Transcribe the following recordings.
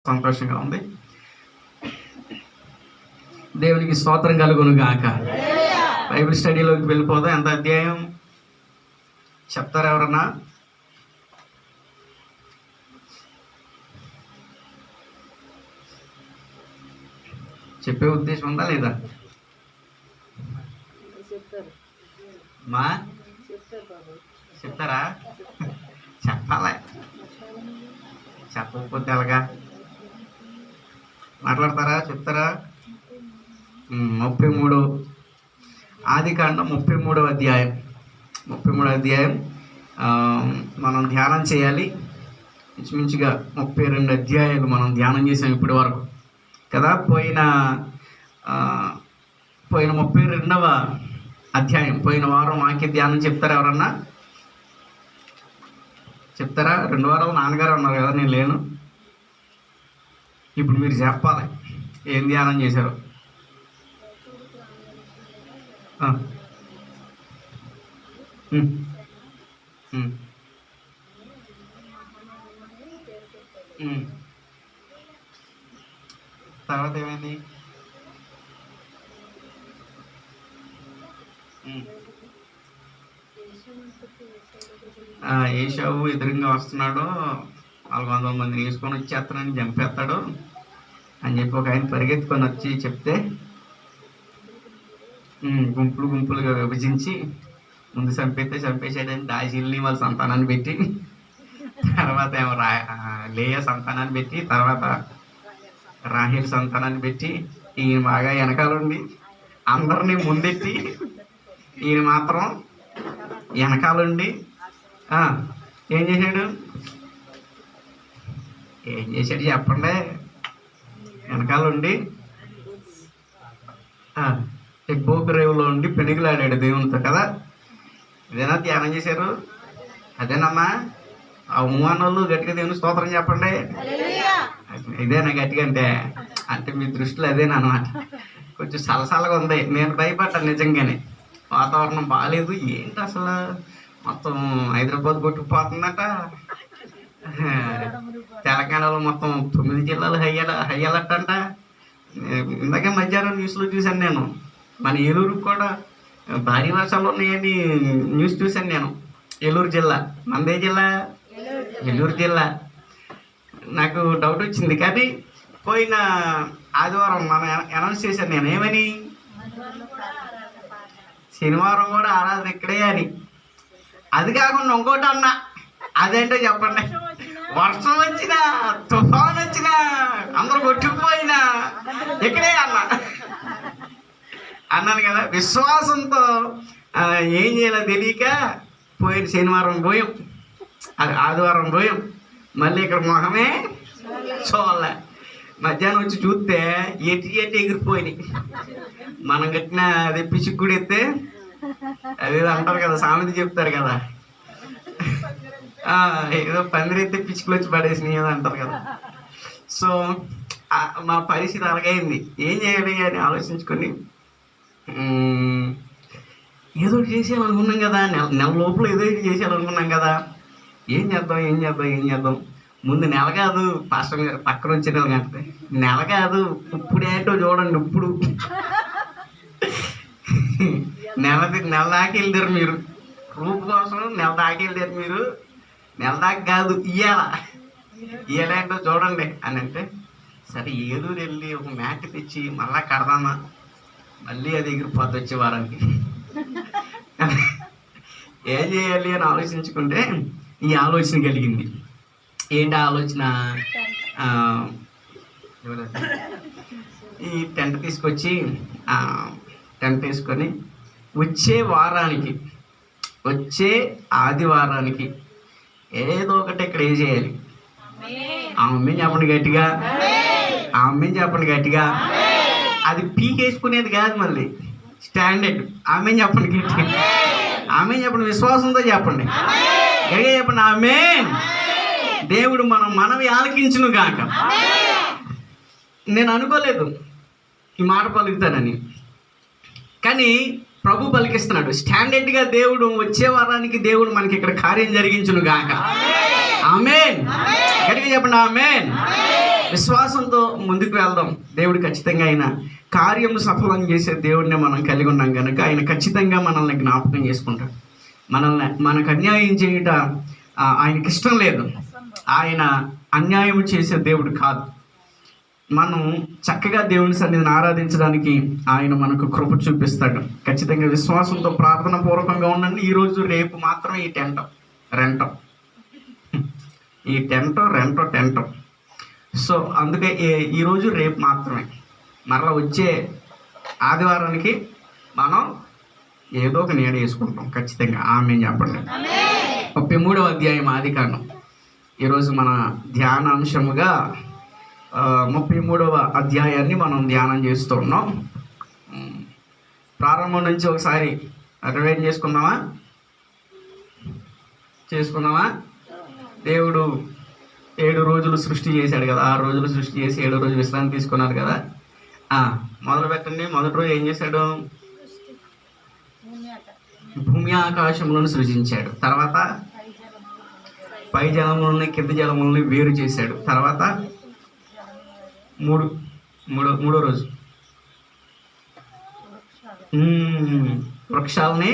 సంతోషంగా ఉంది. దేవునికి స్తోత్రం కలుగును గాక. బైబిల్ స్టడీలోకి వెళ్ళిపోదాం. ఎంత అధ్యాయం చెప్తారు ఎవరన్నా? చెప్పే ఉద్దేశం ఉందా లేదా? మా చెప్తారా? చెప్పాలి, చెప్పకపోతే ఎలాగా? మాట్లాడతారా? చెప్తారా? 33 ఆదికాండం 33వ అధ్యాయం. 33వ అధ్యాయం మనం ధ్యానం చేయాలి. ఇంచుమించుగా 32 అధ్యాయాలు మనం ధ్యానం చేసాం ఇప్పటి వరకు కదా. పోయిన 32వ అధ్యాయం పోయిన వారం వాక్య ధ్యానం చెప్తారా ఎవరన్నా? చెప్తారా? 2 వారాలు నాన్నగారు ఉన్నారు కదా, నేను లేను. ఇప్పుడు మీరు చెప్పాలి ఏం ధ్యానం చేశారు. తర్వాత ఏమైంది? ఏషావు ఎదురుగా వస్తున్నాడు, 400 మందిని వేసుకొని వచ్చేస్తానని చంపేస్తాడు అని చెప్పి ఒక ఆయన పరిగెత్తుకొని వచ్చి చెప్తే గుంపులుగా విభజించి ముందు చంపేసాడని దాసిల్ని వాళ్ళ సంతానాన్ని పెట్టి, తర్వాత ఏమో లేయా సంతానాన్ని పెట్టి, తర్వాత రాహేల్ సంతానాన్ని పెట్టి, ఈయన బాగా వెనకాలండి అందరినీ ముందెట్టి ఈయన మాత్రం వెనకాలండి ఏం చేశాడు చెప్పండి? వెనకాలండి ఎగ్బోకు రేవులో ఉండి పెనుగులాడాడు దేవునితో కదా. ఇదేనా ధ్యానం చేశారు? అదేనమ్మా ఆ మూవానోళ్ళు గట్టిగా దేవుని స్తోత్రం చెప్పండి. ఇదేనా గట్టిగా అంటే మీ దృష్టిలో అదేనమాట. కొంచెం సలసలగా ఉంది. నేను భయపడ్డాను నిజంగానే. వాతావరణం బాగాలేదు. ఏంటి అసలు మొత్తం హైదరాబాద్ కొట్టుకుపోతుందట. తెలంగాణలో మొత్తం 9 జిల్లాలు హై అలర్ట్ అంట. ఇందాకే మధ్యాహ్నం న్యూస్లో చూశాను నేను. మన ఏలూరుకు కూడా భారీ వర్షాలు ఉన్నాయని న్యూస్ చూశాను నేను. ఏలూరు జిల్లా, మనదే జిల్లా ఏలూరు జిల్లా. నాకు డౌట్ వచ్చింది. కానీ పోయిన ఆదివారం మనం అనౌన్స్ చేశాను నేను ఏమని, శనివారం కూడా ఆరాధన ఇక్కడే అని. అది కాకుండా ఇంకోటి అన్నా, అదేంటో చెప్పండి. వర్షం వచ్చినా, తుఫాన్ వచ్చినా, అందరూ కొట్టుకుపోయినా ఇక్కడే అన్నాను కదా. విశ్వాసంతో ఏం చేయాలో తెలియక పోయిన శనివారం పోయాం, అది ఆదివారం పోయాం. మళ్ళీ ఇక్కడ మొహమే చూడాల. మధ్యాహ్నం వచ్చి చూస్తే ఎట్టి ఎగిరిపోయినాయి. మనం కట్టిన అదే పిచ్చుకుడు ఎత్తే అదే అంటారు కదా, సామెత చెప్తారు కదా, ఏదో పందిరెత్తే పిచ్చుకులు వచ్చి పడేసినాయి ఏదో అంటారు కదా. సో మా పరిస్థితి అలాగైంది. ఏం చేయాలి అని ఆలోచించుకొని ఏదో చేసేయాలనుకున్నాం కదా. నెల లోపల ఏదో చేసేయాలనుకున్నాం కదా. ఏం చేద్దాం ముందు నెల కాదు, పాస్టర్ గారు పక్కన వచ్చే నెల కంటే నెల కాదు, ఇప్పుడేంటో చూడండి. ఇప్పుడు నెల దాకా వెళ్ళారు మీరు, రూపు కోసం నెల దాకా వెళ్ళారు మీరు. నెల దాకా కాదు, ఇయ్యాలేంటో చూడండి అని అంటే, సరే ఏలూరు వెళ్ళి ఒక మ్యాట్ తెచ్చి మళ్ళా కడదామా, మళ్ళీ అది ఎగిరిపోద్ది వచ్చే వారానికి. ఏం చేయాలి అని ఆలోచించుకుంటే ఈ ఆలోచన కలిగింది. ఏంటి ఆలోచన? ఈ టెంట్ తీసుకొచ్చి టెంట్ వేసుకొని వచ్చే ఆదివారానికి ఏదో ఒకటి ఇక్కడ ఏం చేయాలి. ఆమె చెప్పండి గట్టిగా. అది పీకేసుకునేది కాదు, మళ్ళీ స్టాండర్డ్. ఆమె చెప్పండి గట్టిగా. విశ్వాసంతో చెప్పండి, గట్టిగా చెప్పండి. ఆమేన్. దేవుడు మనవి ఆలకించును గాక. నేను అనుకోలేదు ఈ మాట పలుకుతానని, కానీ ప్రభు పలికిస్తున్నాడు. స్టాండర్డ్గా దేవుడు వచ్చే వారానికి దేవుడు మనకి ఇక్కడ కార్యం జరిగించును గాక. ఆమేన్. గట్టిగా చెప్పండి ఆమేన్. విశ్వాసంతో ముందుకు వెళ్దాం. దేవుడు ఖచ్చితంగా ఆయన కార్యం సఫలం చేసే దేవుడిని మనం కలిగి ఉన్నాం కనుక ఆయన ఖచ్చితంగా మనల్ని జ్ఞాపకం చేసుకుంటాడు. మనకు అన్యాయం చేయట ఆయనకి ఇష్టం లేదు. ఆయన అన్యాయం చేసే దేవుడు కాదు. మనం చక్కగా దేవుని సన్నిధిని ఆరాధించడానికి ఆయన మనకు కృప చూపిస్తాడు. ఖచ్చితంగా విశ్వాసంతో ప్రార్థన పూర్వకంగా ఉండండి. ఈరోజు రేపు మాత్రమే ఈ టెంటో. సో అందుకే ఈరోజు రేపు మాత్రమే. మరలా వచ్చే ఆదివారానికి మనం ఏదో ఒక నీడ వేసుకుంటాం ఖచ్చితంగా. ఆమేన్ చెప్పండి. 33వ అధ్యాయం ఆదికాండం ఈరోజు మన ధ్యానాంశముగా 33వ అధ్యాయాన్ని మనం ధ్యానం చేస్తూ ఉన్నాం. ప్రారంభం నుంచి ఒకసారి రివైండ్ చేసుకుందామా? దేవుడు 7 రోజులు సృష్టి చేశాడు కదా. 6 రోజులు సృష్టి చేసి 7వ రోజు విశ్రాంతి తీసుకున్నారు కదా. మొదలు పెట్టండి. మొదటి రోజు ఏం చేశాడు? భూమి ఆకాశములను సృజించాడు. తర్వాత పై జలములని కింద జలములని వేరు చేశాడు. తర్వాత మూడో రోజు వృక్షాలని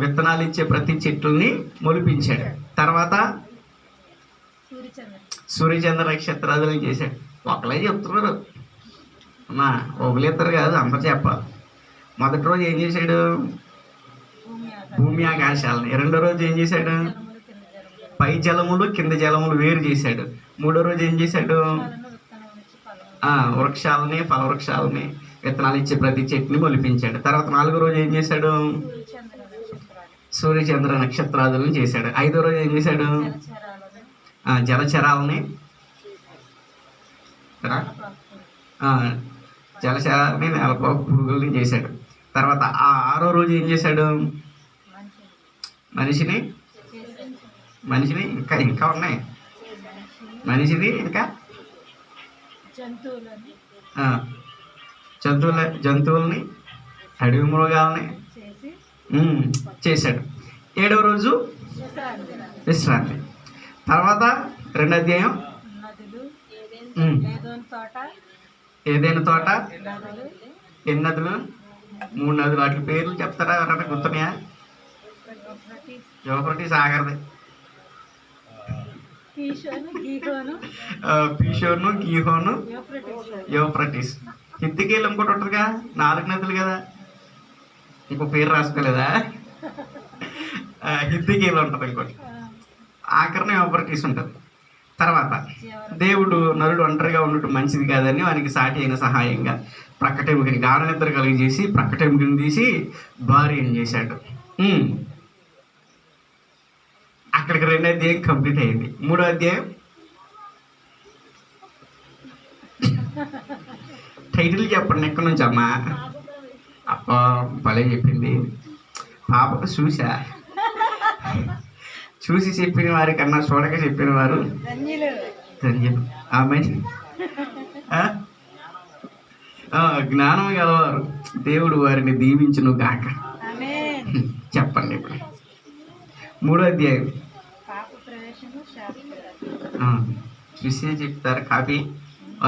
విత్తనాలు ఇచ్చే ప్రతి చెట్లని మొలిపించాడు. తర్వాత సూర్యచంద్ర నక్షత్రాదులను చేశాడు. ఒకలే చెప్తున్నారు అమ్మా, ఒకలేద్దరు కాదు, అందరు చెప్పాలి. మొదటి రోజు ఏం చేశాడు? భూమి ఆకాశాలని. రెండో రోజు ఏం చేశాడు? పై జలములు కింద జలములు వేరు చేశాడు. మూడో రోజు ఏం చేశాడు? వృక్షాలని ఫలవృక్షాలని విత్తనాలు ఇచ్చే ప్రతి చెట్టుని మొలిపించాడు. తర్వాత 4వ రోజు ఏం చేశాడు? సూర్యచంద్ర నక్షత్రాదులను చేశాడు. 5వ రోజు ఏం చేశాడు? జలచరాలని నేలపాకు పురుగుల్ని చేశాడు. తర్వాత 6వ రోజు ఏం చేశాడు? మనిషిని ఇంకా ఉన్నాయి. మనిషిని ఇంకా జంతువుల్ని అడవి మృగాలని చేశాడు. 7వ రోజు విశ్రాంతి. తర్వాత 2వ అధ్యాయం ఏదైనా తోట, ఎన్ని నదులు? 3 నదులు. వాటి పేర్లు చెప్తారా? ఎవరైనా గుర్తున్నాయా? యూఫ్రటీస్ ఆగరది. Pishon, Gihon, Euphrates. హిద్దికేలు ఇంకోటి ఉంటుందిగా, 4 నదులు కదా. ఇంకో పేరు రాసుకోలేదా? హిద్దికేలు ఉంటుంది ఇంకోటి. ఆఖరిని యూఫ్రటీస్ ఉంటుంది. తర్వాత దేవుడు నరుడు ఒంటరిగా ఉండటం మంచిది కాదని వానికి సాటి అయిన సహాయంగా ప్రక్కటెముకని గాఢ నిద్ర కలిగజేసి ప్రక్కటెముకని తీసి భార్యను చేశాడు. అక్కడికి 2వ అధ్యాయం కంప్లీట్ అయింది. 3వ అధ్యాయం టైటిల్ చెప్పండి ఎక్కడి నుంచి అమ్మా? అబ్బా భలే చెప్పింది పాప. చూసి చెప్పిన వారి కన్నా చూడక చెప్పిన వారు ధన్యులు. ఆమె జ్ఞానం గలవారు దేవుడు వారిని దీవించును గాక. చెప్పండి ఇప్పుడు 3వ అధ్యాయం చూసి చెప్తారు. కాపీ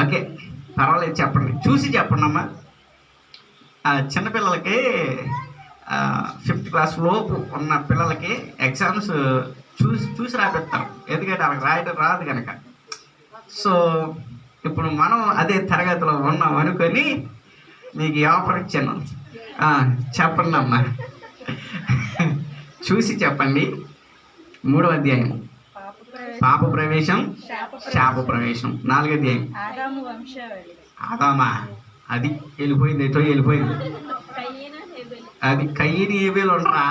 ఓకే, పర్వాలేదు, చెప్పండి. చూసి చెప్పండి అమ్మా. చిన్నపిల్లలకి 5th క్లాస్ లోపు ఉన్న పిల్లలకి ఎగ్జామ్స్ చూసి రాపిస్తారు. ఎందుకంటే వాళ్ళకి రాయడం రాదు కనుక. సో ఇప్పుడు మనం అదే తరగతిలో ఉన్నాం అనుకొని మీకు ఆఫర్ ఇచ్చాను. చెప్పండి అమ్మా, చూసి చెప్పండి. 3వ అధ్యాయం పాప ప్రవేశం, శాప ప్రవేశం. 4వ అధ్యాయం ఆదామా. అది వెళ్ళిపోయింది, ఎటో వెళ్ళిపోయింది. అది కయ్యని ఏబేలు ఉండరా?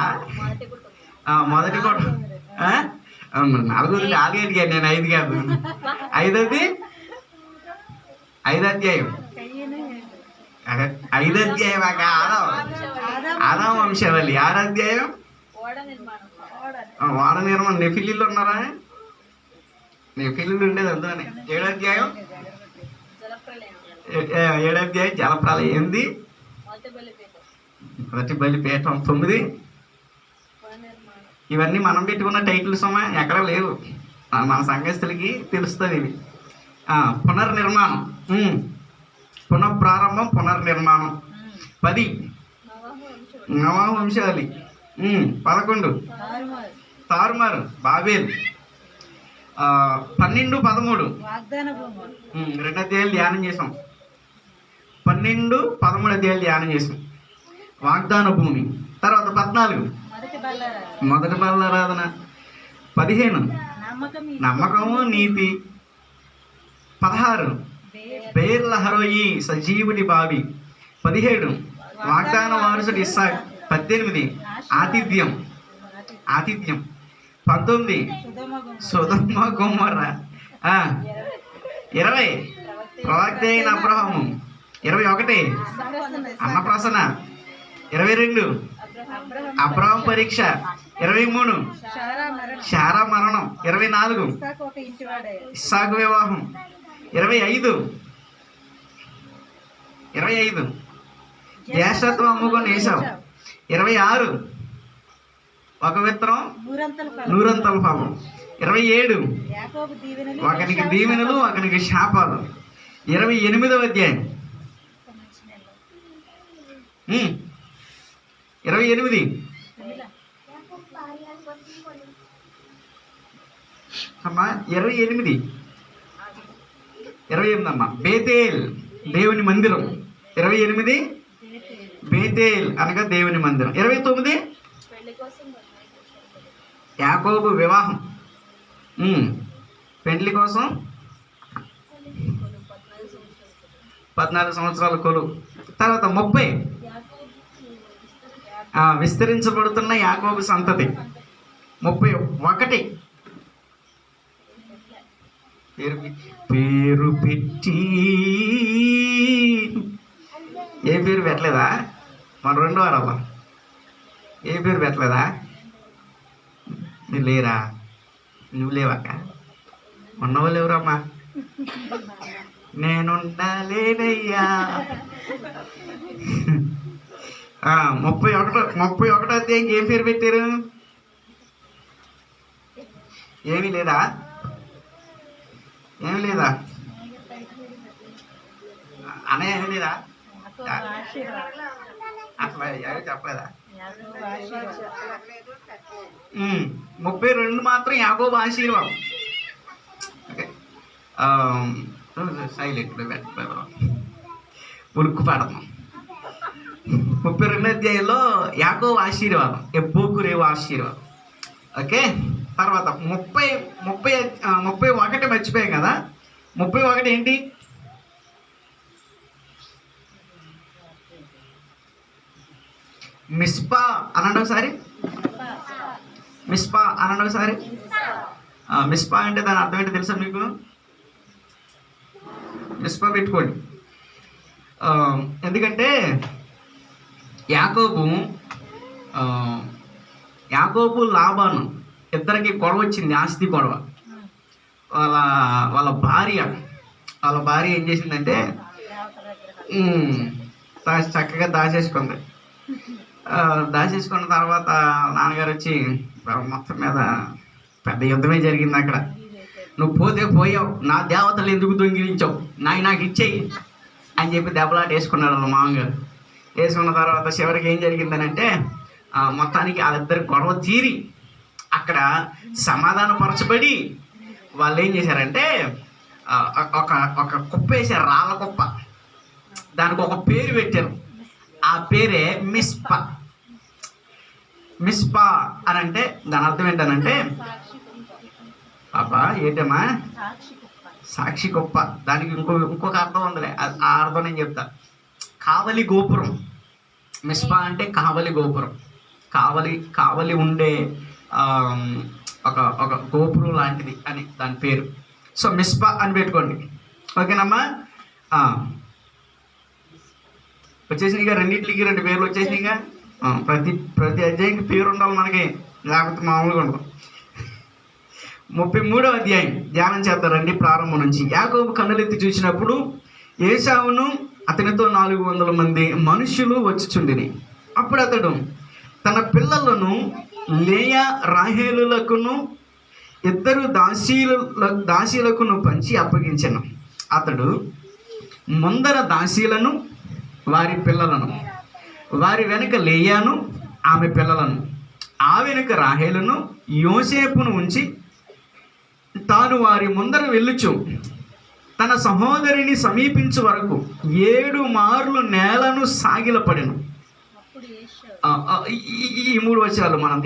మొదటి కూడా 4వ 4 అడిగాను నేను, 5 కాదు. 5వ అధ్యాయం 5వ అధ్యాయం ఆదాం వంశావళి. 6వ అధ్యాయం వాడ నిర్మాణం. నెఫిలీలు ఉన్నారా? నెఫిలీలు ఉండేది అందులోనే. 7వ అధ్యాయం జలప్రలయం. 8 మొదటి బలిపీఠం. 9 ఇవన్నీ మనం పెట్టుకున్న టైటిల్స్ అమ్మా, ఎక్కడ లేవు. మన సంఘస్థులకి తెలుస్తుంది ఇవి. పునర్నిర్మాణం, పునఃప్రారంభం, పునర్నిర్మాణం. 10 నవవంశాలి. 11 తారుమారు, బాబేల్. 12, 13 2 అధ్యాయాలు ధ్యానం చేసాం. 12, 13 అధ్యాయాలు ధ్యానం చేసాం. వాగ్దాన భూమి. తర్వాత 14 మొదటి బలారాధన. 15 నమ్మకము నీతి. 16 బేర్లహరోయి సజీవుడి బావి. 17 వాగ్దాన వారసుడు ఇస్సాక్. 18 ఆతిథ్యం. 19 సొదొమ గొమొర్రా. 20 ప్రవక్త అయిన అబ్రహాము. 21 అన్నప్రాసన. 22 అబ్రహాం పరీక్ష. 23 శారా మరణం. 24 ఇస్సాకు వివాహం. 25 జ్యేష్ఠత్వం అమ్ముకొని ఏసావు. 26 ఒక విత్తనం నూరంతల ఫలం. 27 ఒకనికి దీవెనలు ఒకనికి శాపాలు. 28వ అధ్యాయం 28 అమ్మా. 28 అమ్మా. బేతేల్ దేవుని మందిరం. 28 బేతేల్ అనగా దేవుని మందిరం. 29 యాకోబు వివాహం. పెండ్లి కోసం 14 సంవత్సరాల కొలు. తర్వాత 30 విస్తరించబడుతున్న యాకోబు సంతతి. 31 పేరు పెట్టి. ఏ పేరు పెట్టలేదా? మన 2 వారాల ఏ పేరు పెట్టలేదా? మీరు లేరా? నువ్వు లేవాక ఉన్నవాళ్ళు ఎవరమ్మా? నేనుండాలేనయ్యా. 31 అధ్యాయంకి ఏం పేరు పెట్టారు? ఏమీ లేదా? అన్నయ్య ఏమీ లేదా? అసలు ఎవరు చెప్పలేదా? 32 మాత్రం యాకోబు ఆశీర్వాదం. ఓకే, సైలెంట్ ఉరుక్కు పడతాం. 32 అధ్యాయంలో యాకోబు ఆశీర్వాదం, ఎబ్బోకు రేవు ఆశీర్వాదం. ఓకే, తర్వాత 31 మర్చిపోయాం కదా. 31 ఏంటి? మిస్పా అనండి ఒకసారి. మిస్పా అనండి ఒకసారి. మిస్పా అంటే దాని అర్థం ఏంటి తెలుసా మీకు? మిస్పా పెట్టుకోండి. ఎందుకంటే యాకోబు లాబాను ఇద్దరికి గొడవ వచ్చింది, ఆస్తి గొడవ. వాళ్ళ భార్య ఏం చేసిందంటే చక్కగా దాచేసుకుంది. దాచేసుకున్న తర్వాత నాన్నగారు వచ్చి మొత్తం మీద పెద్ద యుద్ధమే జరిగింది అక్కడ. నువ్వు పోతే పోయావు, నా దేవతలు ఎందుకు దొంగిలించావు, నాకు ఇచ్చేయి అని చెప్పి దెబ్బలాట వేసుకున్నాడు వాళ్ళ మామగారు. వేసుకున్న తర్వాత చివరికి ఏం జరిగిందనంటే మొత్తానికి వాళ్ళిద్దరికి గొడవ తీరి అక్కడ సమాధానపరచబడి వాళ్ళు ఏం చేశారంటే ఒక కుప్ప వేసారు, రాళ్ళ కుప్ప. దానికి ఒక పేరు పెట్టారు, ఆ పేరే మిస్పా. మిస్పా అని అంటే దాని అర్థం ఏంటనంటే పాపా ఏంటమ్మా, సాక్షి కుప్ప. దానికి ఇంకొక అర్థం ఉందిలే, ఆ అర్థం నేను చెప్తా. కావలి గోపురం. మిస్పా అంటే కావలి గోపురం, కావలి ఉండే ఒక గోపురం లాంటిది అని దాని పేరు. సో మిస్పా అని పెట్టుకోండి. ఓకేనమ్మా. వచ్చేసినాయిగా, రెండింటికి 2 పేర్లు వచ్చేసినాయిగా. ప్రతి అధ్యాయంకి పేరు ఉండాలి మనకి, లేకపోతే మామూలుగా ఉండదు. 33వ అధ్యాయం ధ్యానం చేద్దారండి ప్రారంభం నుంచి. యాకోబు కన్నులెత్తి చూసినప్పుడు ఏశావును అతనితో 400 మంది మనుషులు వచ్చుచుండిరి. అప్పుడు అతడు తన పిల్లలను లేయా రాహేలులకును ఇద్దరు దాసీలకు పంచి అప్పగించెను. అతడు ముందర దాసీలను వారి పిల్లలను, వారి వెనుక లేయాను ఆమె పిల్లలను, ఆ వెనుక రాహేలును యోసేపును ఉంచి తాను వారి ముందర వెళ్ళుచు తన సహోదరిని సమీపించే వరకు 7 మార్లు నేలను సాగిలపడెను. ఈ 3 వచనాలు మనం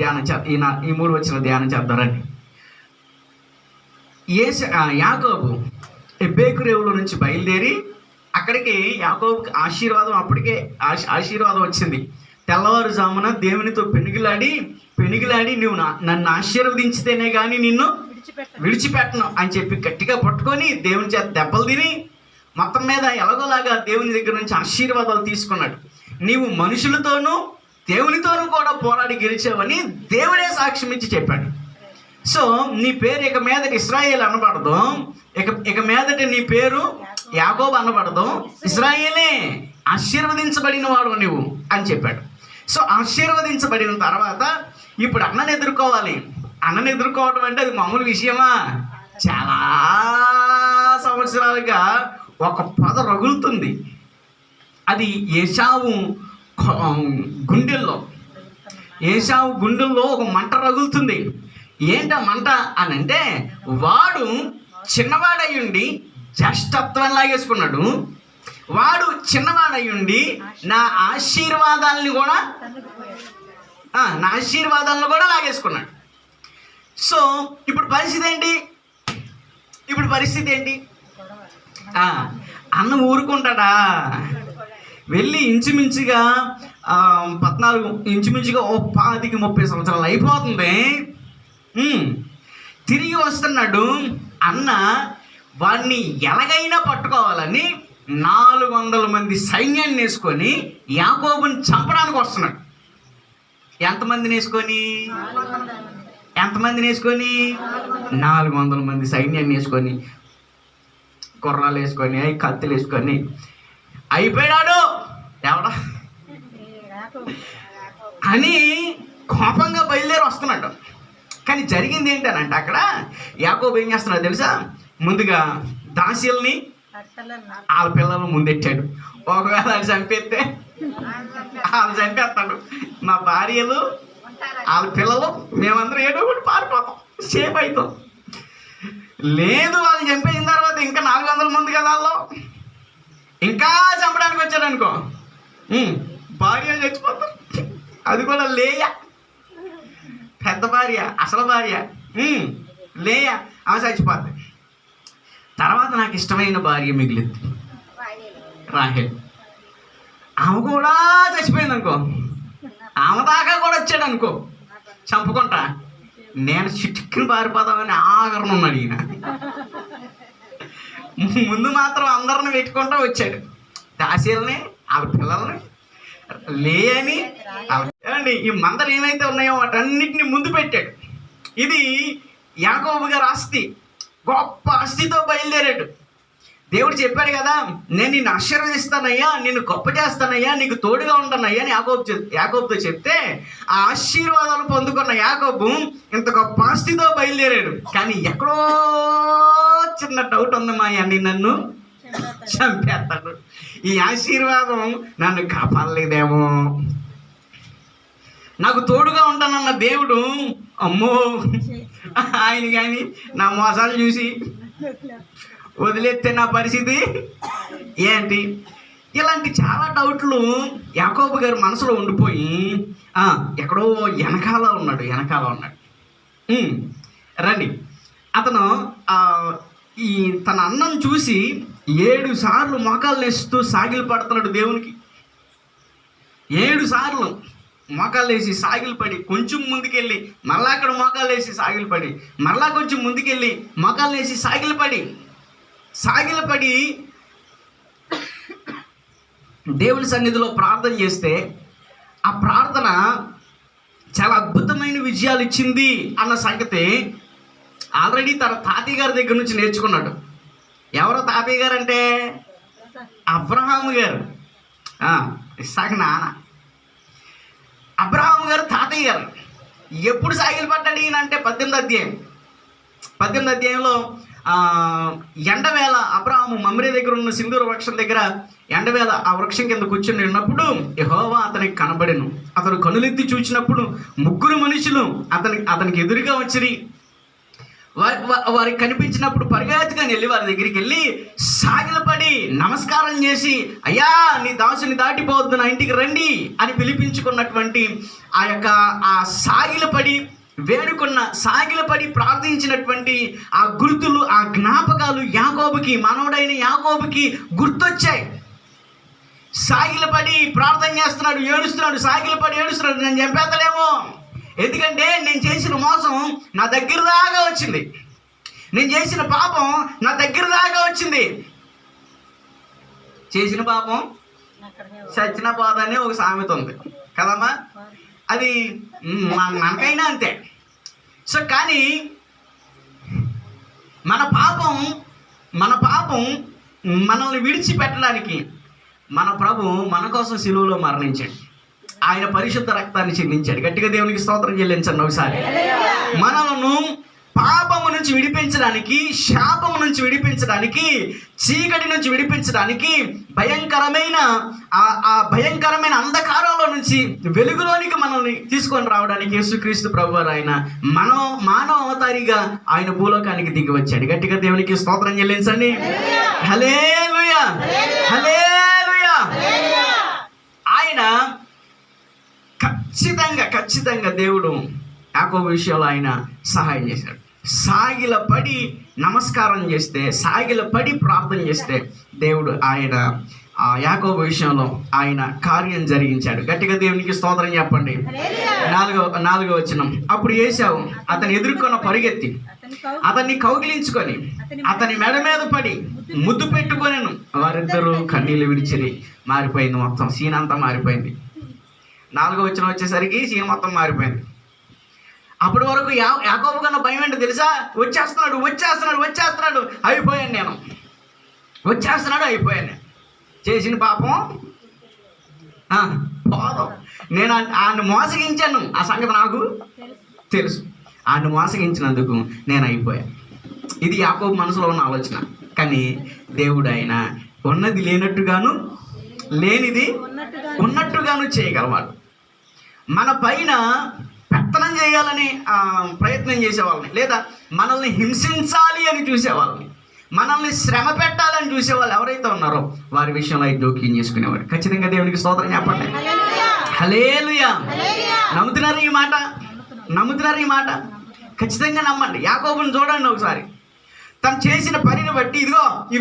ఈ 3 వచనాలు ధ్యానం చేద్దారండి. యాకోబు ఎబ్బేకురేవులో నుంచి బయలుదేరి అక్కడికి యాకోబుకి ఆశీర్వాదం అప్పటికే ఆశీర్వాదం వచ్చింది. తెల్లవారుజామున దేవునితో పెనుగులాడి నువ్వు నన్ను ఆశీర్వదించితేనే కానీ నిన్ను విడిచిపెట్టను అని చెప్పి గట్టిగా పట్టుకొని దేవుని చేత దెబ్బలు తిని మొత్తం మీద ఎలాగోలాగా దేవుని దగ్గర నుంచి ఆశీర్వాదాలు తీసుకున్నాడు. నీవు మనుషులతోనూ దేవునితోనూ కూడా పోరాడి గెలిచావని దేవుడే సాక్ష్యం ఇచ్చి చెప్పాడు. సో నీ పేరు ఇక మీదట ఇశ్రాయేల్ అనబడదు, ఇక మీదట నీ పేరు యాకోబు అనబడదు, ఇశ్రాయేలే, ఆశీర్వదించబడిన వాడు నువ్వు అని చెప్పాడు. సో ఆశీర్వదించబడిన తర్వాత ఇప్పుడు అన్నను ఎదుర్కోవాలి. అన్నను ఎదుర్కోవడం అంటే అది మామూలు విషయమా? చాలా సంవత్సరాలుగా ఒక పొద రగులుతుంది. అది ఏశావు గుండెల్లో ఒక మంట రగులుతుంది. ఏంట మంట అని అంటే, వాడు చిన్నవాడయ్యుండి జ్యేష్ఠత్వం లాగేసుకున్నాడు. వాడు చిన్నవాడయ్యుండి నా ఆశీర్వాదాలను కూడా లాగేసుకున్నాడు. సో ఇప్పుడు పరిస్థితి ఏంటి? అన్న ఊరుకుంటాడా? వెళ్ళి ఇంచుమించుగా 14 ఇంచుమించుగా 25-30 సంవత్సరాలు అయిపోతుంది. తిరిగి వస్తున్నాడు. అన్న వాడిని ఎలాగైనా పట్టుకోవాలని 400 మంది సైన్యాన్ని వేసుకొని యాకోబుని చంపడానికి వస్తున్నాడు. ఎంతమందిని వేసుకొని 400 మంది సైన్యాన్ని వేసుకొని, కుర్రాలు వేసుకొని, కత్తులు వేసుకొని అయిపోయాడు ఎవడా అని కోపంగా బయలుదేరి వస్తున్నాడు. కానీ జరిగింది ఏంటనంటే, అక్కడ యాకోబు ఏం చేస్తున్నాడు తెలుసా? ముందుగా దాసీల్ని వాళ్ళ పిల్లలు ముందెట్టాడు. ఒకవేళ అది చంపేస్తే వాళ్ళు చంపేస్తాడు. మా భార్యలు వాళ్ళ పిల్లలు మేమందరం ఏదో ఒకటి పారిపోతాం, సేఫ్ అవుతాం. లేదు, వాళ్ళు చంపేసిన తర్వాత ఇంకా 400 మంది కదా వాళ్ళు ఇంకా చంపడానికి వచ్చాడు అనుకో, భార్య చచ్చిపోతాం. అది కూడా లేయ, పెద్ద భార్య, అసలు భార్య లేయ, ఆమె చచ్చిపోద్ది. తర్వాత నాకు ఇష్టమైన భార్య మిగిలింది, రాహేల్. ఆమె కూడా చచ్చిపోయింది అనుకో, ఆమె దాకా కూడా వచ్చాడు అనుకో చంపుకుంటా. నేను చిట్టుకుని పారిపోదామని ఆగరణ ఉన్నాడు ఈయన. ముందు మాత్రం అందరిని పెట్టుకుంటూ వచ్చాడు. దాసీలని, వాళ్ళ పిల్లల్ని, లేయని, ఏమండి ఈ మందలు ఏమైతే ఉన్నాయో వాటన్నిటిని ముందు పెట్టాడు. ఇది యాకోబు గారి ఆస్తి, గొప్ప ఆస్తితో బయలుదేరాడు. దేవుడు చెప్పాడు కదా, నేను నిన్ను ఆశీర్వదిస్తానయ్యా, నిన్ను గొప్ప చేస్తానయ్యా, నీకు తోడుగా ఉంటానయ్యా అని యాకోబుతో చెప్తే ఆ ఆశీర్వాదాలు పొందుకున్న యాకోబు ఇంత గొప్ప ఆస్తితో బయలుదేరాడు. కానీ ఎక్కడో చిన్న డౌట్ ఉంది, మా అన్ని నన్ను చంపేస్తాడు, ఈ ఆశీర్వాదం నన్ను కాపాడలేదేమో, నాకు తోడుగా ఉంటానన్న దేవుడు అమ్మో ఆయన కానీ నా మోసాలు చూసి వదిలేస్తే నా పరిస్థితి ఏంటి? ఇలాంటి చాలా డౌట్లు యాకోబు గారి మనసులో ఉండిపోయి ఎక్కడో వెనకాల ఉన్నాడు. రండి, అతను తన అన్నం చూసి 7 సార్లు మోకాలు వేస్తూ సాగిలు పడుతున్నాడు దేవునికి. 7 సార్లు మోకాలు వేసి సాగిలు పడి, కొంచెం ముందుకెళ్ళి మరలా అక్కడ మోకాలు వేసి సాగిలు పడి, మరలా కొంచెం ముందుకెళ్ళి మోకాలు వేసి సాగిలు పడి దేవుని సన్నిధిలో ప్రార్థన చేస్తే ఆ ప్రార్థన చాలా అద్భుతమైన విజయాలు ఇచ్చింది అన్న సంగతి ఆల్రెడీ తన తాతయ్య గారి దగ్గర నుంచి నేర్చుకున్నాడు. ఎవరో తాతయ్య గారు అంటే అబ్రహాము గారు, ఇస్సాకు నాన్న. అబ్రహాము గారు తాతయ్య గారు ఎప్పుడు సాగిలు పడ్డాడు ఈయనంటే 18వ అధ్యాయం 18వ అధ్యాయంలో ఎండవేళ అబ్రాహాము మమ్రే దగ్గర ఉన్న సింధూర వృక్షం దగ్గర ఎండవేళ ఆ వృక్షం కింద కూర్చుని ఉన్నప్పుడు యెహోవా అతనికి కనబడెను. అతను కనులెత్తి చూసినప్పుడు 3 మనుషులు అతనికి ఎదురుగా వచ్చిరి. వారికి కనిపించినప్పుడు పరిగెత్తుగా వెళ్ళి వారి దగ్గరికి వెళ్ళి సాగిలపడి నమస్కారం చేసి, అయ్యా నీ దాసుని దాటిపోవద్దు, నా ఇంటికి రండి అని పిలిపించుకున్నటువంటి ఆ సాగిలపడి వేడుకున్న, సాగిలపడి ప్రార్థించినటువంటి ఆ గుర్తులు, ఆ జ్ఞాపకాలు యాకోబుకి, మనవడైన యాకోబుకి గుర్తొచ్చాయి. సాగిలపడి ప్రార్థన చేస్తున్నాడు, ఏడుస్తున్నాడు, సాగిలపడి ఏడుస్తున్నాడు, నేను చంపేతలేమో, ఎందుకంటే నేను చేసిన మోసం నా దగ్గర దాకా వచ్చింది, నేను చేసిన పాపం నా దగ్గర దాకా వచ్చింది. చేసిన పాపం చచ్చిన పోదని ఒక సామెత ఉంది కదమ్మా, అది మనకైనా అంతే. సో కానీ మన పాపం మనల్ని విడిచిపెట్టడానికి మన ప్రభు మన కోసం సిలువలో మరణించాడు. ఆయన పరిశుద్ధ రక్తాన్ని చెందించాడు. గట్టిగా దేవునికి స్తోత్రం చెల్లించండి ఒకసారి. మనలను పాపము నుంచి విడిపించడానికి, శాపము నుంచి విడిపించడానికి, చీకటి నుంచి విడిపించడానికి, భయంకరమైన అంధకారంలో నుంచి వెలుగులోనికి మనల్ని తీసుకొని రావడానికి యేసుక్రీస్తు ప్రభువారు ఆయన మానవ అవతారిగా ఆయన భూలోకానికి దిగి వచ్చాడు. గట్టిగా దేవునికి స్తోత్రం చెల్లించండి. హల్లెలూయా, హల్లెలూయా. ఆయన ఖచ్చితంగా దేవుడు యాకోబు విషయంలో ఆయన సహాయం చేశాడు. సాగిలపడి నమస్కారం చేస్తే, సాగిలపడి ప్రార్థన చేస్తే దేవుడు ఆయన యాకోబు విషయంలో ఆయన కార్యం జరిగించాడు. గట్టిగా దేవునికి స్తోత్రం చెప్పండి. 4వ వచనం. అప్పుడు ఏశావు అతని ఎదుర్కొన్న పరిగెత్తి అతన్ని కౌగిలించుకొని అతని మెడ మీద పడి ముద్దు పెట్టుకొనెను. వారిద్దరూ కన్నీళ్లు విడిచిరి. మారిపోయింది, మొత్తం సీన్ అంతా మారిపోయింది. 4వ వచనం వచ్చేసరికి సీన్ మొత్తం మారిపోయింది. అప్పటి వరకు యాకోబు కన్నా భయం ఏంటో తెలుసా? వచ్చేస్తున్నాడు, అయిపోయాను నేను, అయిపోయాను. చేసిన పాపం పోదాం. నేను ఆయన మోసగించాను, ఆ సంగతి నాకు తెలుసు. ఆయన మోసగించినందుకు నేను అయిపోయాను. ఇది యాకోబు మనసులో ఉన్న ఆలోచన. కానీ దేవుడు ఆయన ఉన్నది లేనట్టుగాను, లేనిది ఉన్నట్టుగాను చేయగలవాడు. మన పైన పెత్తనం చేయాలని ప్రయత్నం చేసేవాళ్ళని, లేదా మనల్ని హింసించాలి అని చూసేవాళ్ళని, మనల్ని శ్రమ పెట్టాలని చూసేవాళ్ళు ఎవరైతే ఉన్నారో వారి విషయంలో అయితే జోక్యం చేసుకునేవాడు. ఖచ్చితంగా దేవునికి స్తోత్రం చెప్పండి. హల్లెలూయా. నమ్ముతున్నారు ఈ మాట? ఖచ్చితంగా నమ్మండి. యాకోబుని చూడండి ఒకసారి. తను చేసిన పనిని బట్టి, ఇదిగో ఈ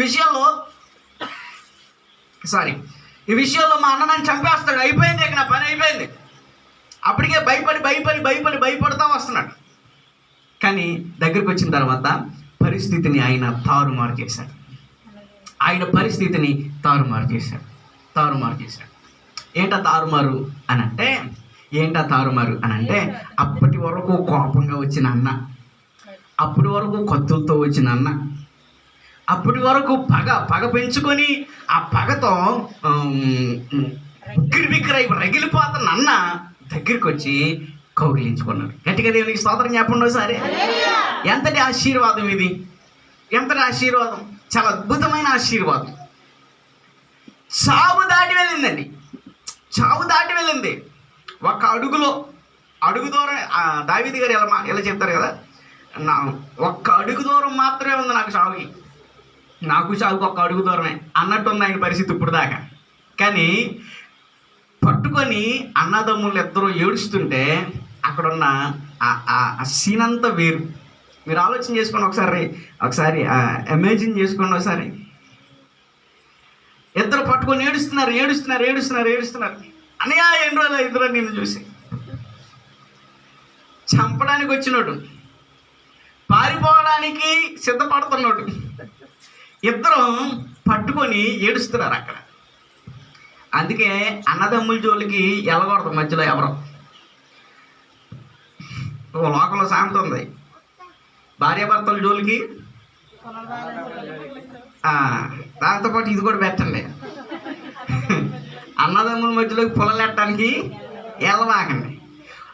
విషయంలో మా అన్న నన్ను చంపేస్తాడు, అయిపోయింది, ఇక నా పని అయిపోయింది. అప్పటికే భయపడుతూ వస్తున్నాడు. కానీ దగ్గరికి వచ్చిన తర్వాత పరిస్థితిని ఆయన తారుమారు చేశాడు. ఏంటా తారుమారు అని అంటే అప్పటి వరకు కోపంగా వచ్చిన అన్న, అప్పటి వరకు కత్తులతో వచ్చిన అన్న, అప్పటి వరకు పగ పెంచుకొని ఆ పగతో బిక్కిరి రగిలిపోతున్న అన్న దగ్గరికి వచ్చి కౌగిలించుకున్నాడు. గట్టిగా దేవునికి స్తోత్రం చెప్పండి ఒకసారి. ఎంతటి ఆశీర్వాదం ఇది! చాలా అద్భుతమైన ఆశీర్వాదం. చావు దాటి వెళ్ళింది. ఒక్క అడుగు దూరం. దావీదు గారు ఎలా చెప్తారు కదా, ఒక్క అడుగు దూరం మాత్రమే ఉంది నాకు చావుకి ఒక్క అడుగు దూరమే అన్నట్టుంది ఆయన పరిస్థితి ఇప్పుడు దాకా. కానీ పట్టుకొని అన్నదమ్ములు ఇద్దరు ఏడుస్తుంటే అక్కడున్న ఆ సీన్ అంతా వేరు. మీరు ఆలోచన చేసుకోండి ఒకసారి ఇమాజిన్ చేసుకోండి ఒకసారి. ఇద్దరు పట్టుకొని ఏడుస్తున్నారు. అన్నయ్య ఎన్ని రోజులు ఇద్దరు నిన్ను చూసి చంపడానికి వచ్చినోడు, పారిపోవడానికి సిద్ధపడుతున్నాడు. ఇద్దరు పట్టుకొని ఏడుస్తున్నారు అక్కడ. అందుకే అన్నదమ్ముల జోలికి వెళ్ళకూడదు మధ్యలో ఎవరు. లోకంలో సామెత ఉంది, భార్యాభర్తల జోలికి. దాంతోపాటు ఇది కూడా పెట్టండి, అన్నదమ్ముల మధ్యలోకి పొలలెట్టడానికి వెళ్ళవాకండి.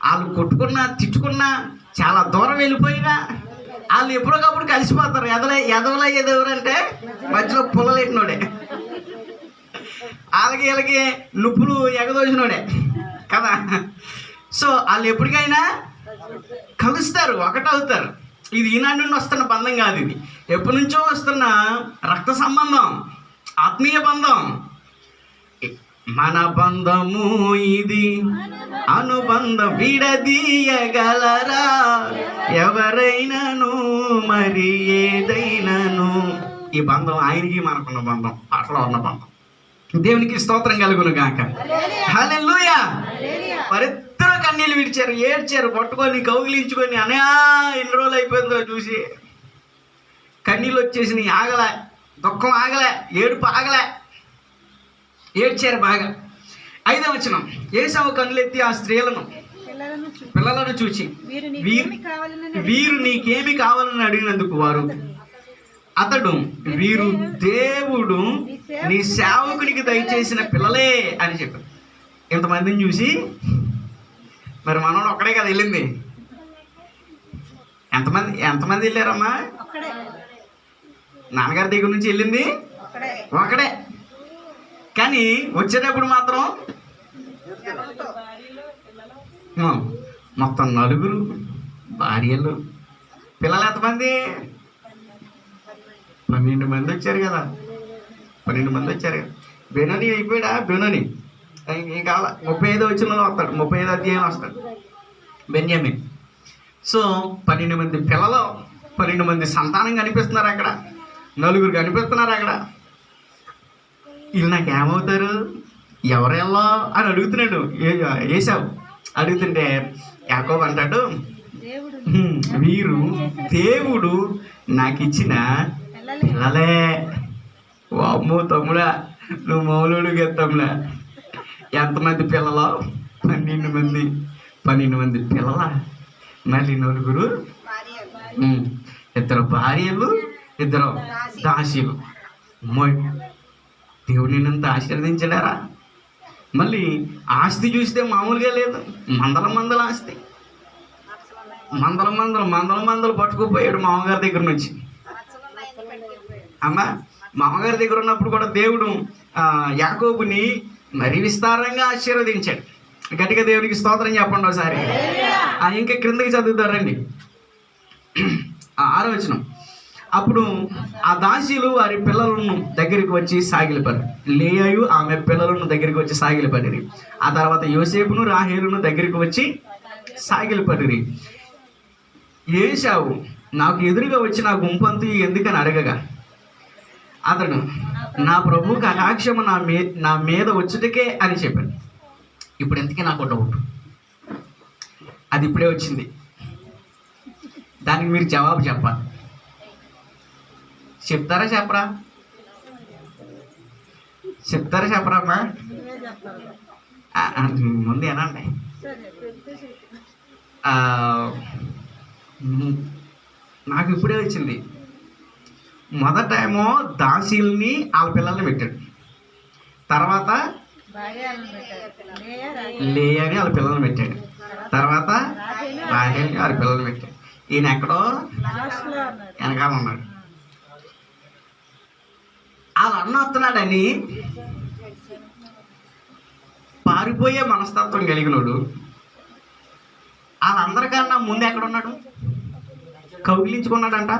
వాళ్ళు కొట్టుకున్నా, తిట్టుకున్నా, చాలా దూరం వెళ్ళిపోయినా వాళ్ళు ఎప్పటికప్పుడు కలిసిపోతారు. ఎదవలయ్యేది ఎవరంటే మధ్యలో పుల్లలెట్టినోడే, వాళ్ళకి వీళ్ళకి నుప్పులు ఎగదోసినోడే కదా. సో వాళ్ళు ఎప్పటికైనా కలుస్తారు, ఒకటవుతారు. ఇది ఈనాడు నుండి వస్తున్న బంధం కాదు, ఇది ఎప్పటి నుంచో వస్తున్న రక్త సంబంధం, ఆత్మీయ బంధం. మన బంధము ఇది, అనుబంధం విడదీయగలరా ఎవరైనాను మరి ఏదైనాను. ఈ బంధం ఆయనకి మనకున్న బంధం, అట్లా ఉన్న బంధం. దేవునికి స్తోత్రం కలుగును గాక. హల్లెలూయా. వారిద్దరూ కన్నీళ్ళు విడిచారు, ఏడ్చారు, పట్టుకొని కౌగిలించుకొని. అనయా ఎన్ని రోజులు అయిపోయిందో చూసి కన్నీళ్ళు వచ్చేసినాయి. ఆగలే, దుఃఖం ఆగలే, ఏడుపు ఆగలే, ఏడ్చారు బాగా. 5వ వచనం, ఏసావు కన్నులెత్తి ఆ స్త్రీలను పిల్లలను చూచి వీరు నీకేమి కావాలని అడిగినందుకు వారు అతడు వీరు దేవుడు నీ సేవకునికి దయచేసిన పిల్లలే అని చెప్పారు. ఇంతమందిని చూసి మరి మనోడు ఒక్కడే కదా వెళ్ళింది. ఎంతమంది వెళ్ళారమ్మా? నాన్నగారి దగ్గర నుంచి వెళ్ళింది ఒకడే. కానీ వచ్చేటప్పుడు మాత్రం మొత్తం 4 భార్యలు, పిల్లలు. ఎంతమంది? 12 మంది వచ్చారు కదా. 12 మంది వచ్చారు కదా. బెనోని అయిపోయాడా? బెనోని ఏం కావాలా? 35వ వచనంలో వస్తాడు, 35వ అధ్యాయం వస్తాడు బెన్యామిన్. సో 12 మంది పిల్లలు, 12 మంది సంతానం కనిపిస్తున్నారు అక్కడ, 4 కనిపిస్తున్నారు అక్కడ. వీళ్ళు నాకు ఏమవుతారు, ఎవరెల్లో అని అడుగుతున్నాడు ఏసావు. అడుగుతుంటే యాకోబు అంటాడు, వీరు దేవుడు నాకు ఇచ్చిన పిల్లలే. అమ్మో తమ్ముడా, నువ్వు మౌలుడు గెత్తమ్లా. ఎంతమంది పిల్లలు? 12 మంది. 12 మంది పిల్లల, మళ్ళీ 4 2 భార్యలు, 2 దాసీలు. దేవుడు నిన్నంత ఆశీర్వదించడారా? మళ్ళీ ఆస్తి చూస్తే మామూలుగా లేదు, మందల ఆస్తి. మందలు పట్టుకుపోయాడు మామగారి దగ్గర నుంచి. అమ్మ మామగారి దగ్గర ఉన్నప్పుడు కూడా దేవుడు యాకోబుని మరీ విస్తారంగా ఆశీర్వదించాడు. గట్టిగా దేవునికి స్తోత్రం చెప్పండి ఒకసారి. ఇంకా క్రిందకి చదువుతారండి. 6వ వచనం, అప్పుడు ఆ దాసీలు వారి పిల్లలను దగ్గరికి వచ్చి సాగిలపడి, లేయాయు ఆమె పిల్లలను దగ్గరికి వచ్చి సాగిలపడిరి. ఆ తర్వాత యోసేపును రాహేలును దగ్గరికి వచ్చి సాగిలపడిరి. ఏశావు నాకు ఎదురుగా వచ్చి నా గుంపంతు ఎందుకని అడగగా అతడు నా ప్రభు కటాక్షము నా మీద వచ్చుటకే అని చెప్పాడు. ఇప్పుడు ఎందుకే నాకు డౌట్, అది ఇప్పుడే వచ్చింది, దానికి మీరు జవాబు చెప్పాలి. చెప్తారా చెప్పరా? చెప్పరమ్మా? ముందు ఏనండి. నాకు ఇప్పుడే వచ్చింది. మొదటేమో దాసీల్ని వాళ్ళ పిల్లల్ని పెట్టాడు, తర్వాత లేయని వాళ్ళ పిల్లల్ని పెట్టాడు, తర్వాత రాహేల్ని వాళ్ళ పిల్లల్ని పెట్టాడు. ఈయన ఎక్కడో వెనకాల ఉన్నాడు. వాళ్ళ అన్న వస్తున్నాడని పారిపోయే మనస్తత్వం కలిగినోడు వాళ్ళందరికన్నా ముందు ఎక్కడున్నాడు? కౌగిలించుకున్నాడంట.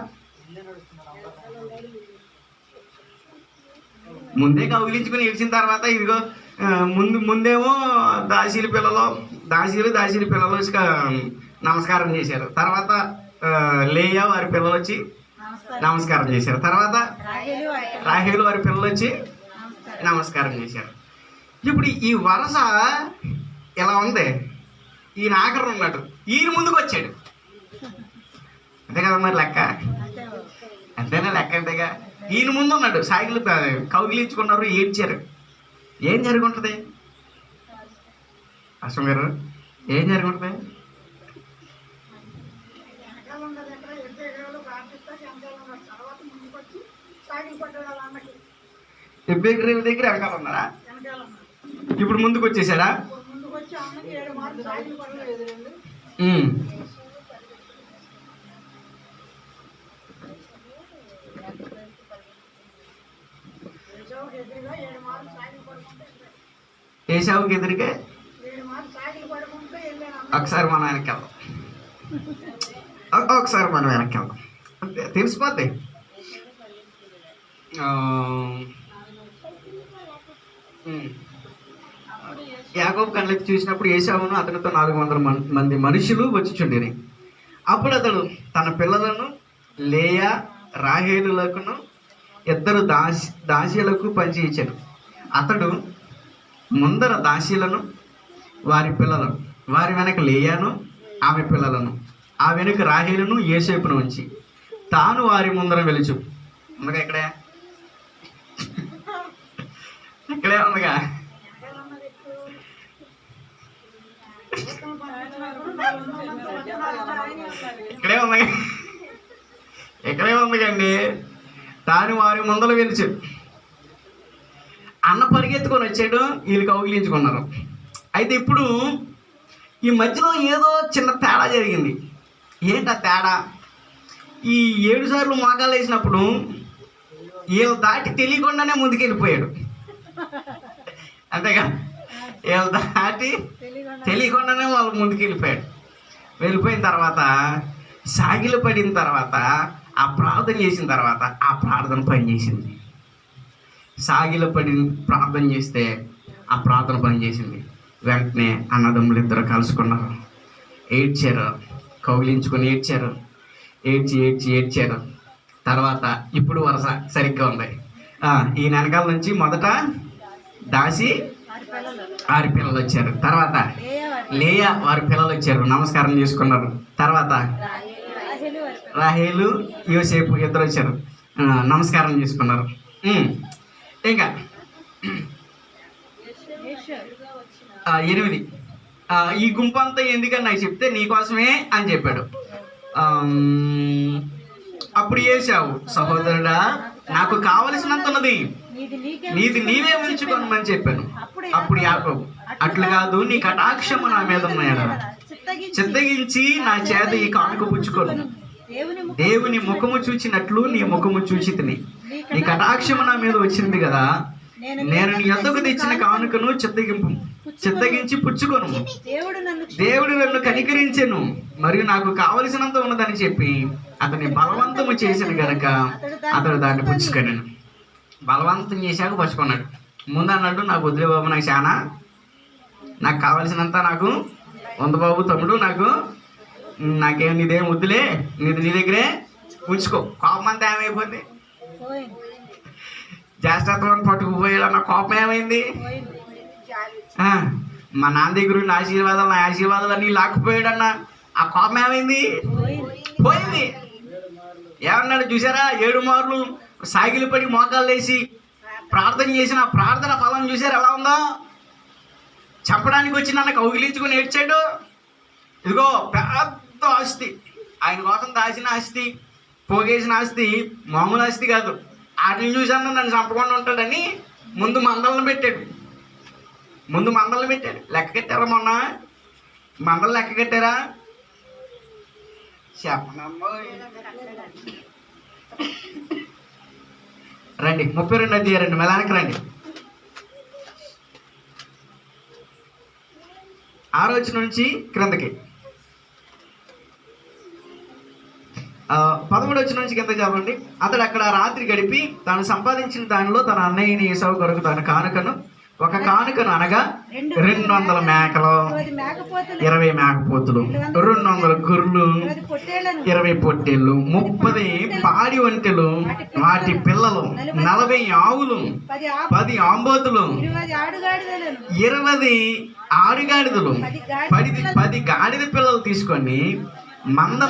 ముందే కౌగిలించుకుని ఏడ్చిన తర్వాత ఇదిగో ముందేమో దాసీల పిల్లలు వచ్చి నమస్కారం చేశారు. తర్వాత లేయా వారి పిల్లలు వచ్చి నమస్కారం చేశారు. తర్వాత రాహేలు వారి పిల్లలు వచ్చి నమస్కారం చేశారు. ఇప్పుడు ఈ వరుస ఎలా ఉంది? ఈయన ఆఖరణ ఉన్నాడు, ఈయన ముందుకు వచ్చాడు. అంతే కదా మరి లెక్క? అంతేనా లెక్క? అంతేగా. ఈయన ముందు ఉన్నాడు, సాగిలు కౌగిలించుకున్నారు, ఏడ్చారు. ఏం జరుగుంటుంది అశ్వం గారు? ఏం జరుగుంటుంది? ఎబ్బేగ్రీల దగ్గర వెనకాల ఉన్నారా? ఇప్పుడు ముందుకు వచ్చేసాడా? ఏసావుకి ఎదురుగా ఒకసారి మనం వెనక్కి వెళ్దాం. ఒకసారి మనం వెనక్కి వెళ్దాం, తెలిసిపోద్ది. యాకోబు కళ్ళకి చూసినప్పుడు ఏసావును అతనితో 400 మంది మనుషులు వచ్చిచుండిరి. అప్పుడు అతడు తన పిల్లలను లేయా రాహేలులకును 2 దాసీలకు పంచి ఇచ్చాడు. అతడు ముందర దాసీలను వారి పిల్లలను, వారి వెనక లేయాను ఆమె పిల్లలను, ఆ వెనుక రాహేలును యోసేపును ఉంచి తాను వారి ముందర వెలుచు. ఉందిగా ఇక్కడే ఉందిగా, ఇక్కడే ఉందిగండి. తాను వారి ముందర వెలుచు. అన్న పరిగెత్తుకొని వచ్చాడు, వీళ్ళు కౌగిలించుకున్నారు. అయితే ఇప్పుడు ఈ మధ్యలో ఏదో చిన్న తేడా జరిగింది. ఏంటి ఆ తేడా? ఈ 7 సార్లు మోకాలు వేసినప్పుడు వీళ్ళు దాటి తెలియకుండానే ముందుకెళ్ళిపోయాడు. అంతేగా, వీళ్ళు దాటి తెలియకుండానే వాళ్ళు ముందుకెళ్ళిపోయాడు. వెళ్ళిపోయిన తర్వాత సాగిలు పడిన తర్వాత ఆ ప్రార్థన చేసిన తర్వాత ఆ ప్రార్థన పనిచేసింది. సాగిలు పడి ప్రార్థన చేస్తే ఆ ప్రార్థన పనిచేసింది. వెంటనే అన్నదమ్ములు 2 కలుసుకున్నారు, ఏడ్చారు, కౌగిలించుకొని ఏడ్చారు, ఏడ్చారు. తర్వాత ఇప్పుడు వరుస సరిగ్గా ఉంది. ఈ వెనకాల నుంచి మొదట దాసి 6 పిల్లలు వచ్చారు. తర్వాత లేయా వారి పిల్లలు వచ్చారు, నమస్కారం చేసుకున్నారు. తర్వాత రాహేలు యోసేపు 2 వచ్చారు, నమస్కారం చేసుకున్నారు. ఇంకా 8 ఈ గుంపు అంతా ఎందుకని నాకు చెప్తే నీకోసమే అని చెప్పాడు. అప్పుడు ఏసావు, సహోదరుడా నాకు కావలసినంత ఉన్నది నీది నీవే ఉంచుకోమని చెప్పాను. అప్పుడు యాకోబు, అట్లు కాదు, నీ కటాక్షము నా మీద ఉన్నాయా, చిత్తగించి నా చేత ఈ కానుక పుచ్చుకోను. దేవుని ముఖము చూచినట్లు నీ ముఖము చూచి తిని, నీ కటాక్షము నా మీద వచ్చింది కదా, నేను నీ యొద్దకు తెచ్చిన కానుకను చిత్తగించి పుచ్చుకోను. దేవుడు నన్ను కనికరించెను, మరియు నాకు కావలసినంత ఉన్నదని చెప్పి అతని బలవంతము చేసిన గనక అతడు దాన్ని పుచ్చుకొనాను. బలవంతం చేశాక పుచ్చుకున్నాడు. ముందు అన్నాడు, నాకు వదిలే బాబు, నాకు చాలా, నాకు కావలసినంత నాకు ఉంది బాబు తమ్ముడు, నాకేం నీదేం వద్దులే, నీ దగ్గరే ఉంచుకో. కోపం అంతా ఏమైపోయింది, జ్యేష్ఠత్వాన్ని పట్టుకుపోయేలా నా కోపం ఏమైంది? మా నాన్న దగ్గర నా ఆశీర్వాదాలు అన్నీ లాక్కుపోయాడన్న ఆ కోపం ఏమైంది? పోయింది. ఏమన్నాడు చూసారా? 7 మార్లు సాగిలు పడి మోకాలు వేసి ప్రార్థన చేసిన ప్రార్థన ఫలం చూసారు ఎలా ఉందో? చంపడానికి వచ్చి నన్ను కౌగిలించుకుని ఏడ్చాడు. ఇదిగో పెద్ద ఆస్తి, ఆయన కోసం దాచిన ఆస్తి, పోగేసిన ఆస్తి మామూలు ఆస్తి కాదు. వాటిని చూసాను నన్ను చంపకుండా ఉంటాడని ముందు మందలను పెట్టాడు. లెక్క కట్టారా? మొన్న మందలు లెక్క కట్టారా? చెప్పనమ్మో. రండి 32 అధ్యాయం రండి, మెలానికి రండి. 6వ వచనం నుంచి క్రిందకి, 11వ వచనం నుంచి కింద చెప్పండి. అతడు అక్కడ రాత్రి గడిపి తాను సంపాదించిన దానిలో తన అన్నయ్యని ఏసావు కొరకు తన కానుకను అనగా 200 మేకలు, 20 మేకపోతులు, 200 గొర్రెలు, 20 పొట్టేళ్ళు, 30 పాడి ఒంటెలు వాటి పిల్లలు, 40 ఆవులు, 10 ఆంబోతులు, 20 ఆడుగాడిదలు, 10 గాడిద పిల్లలు తీసుకొని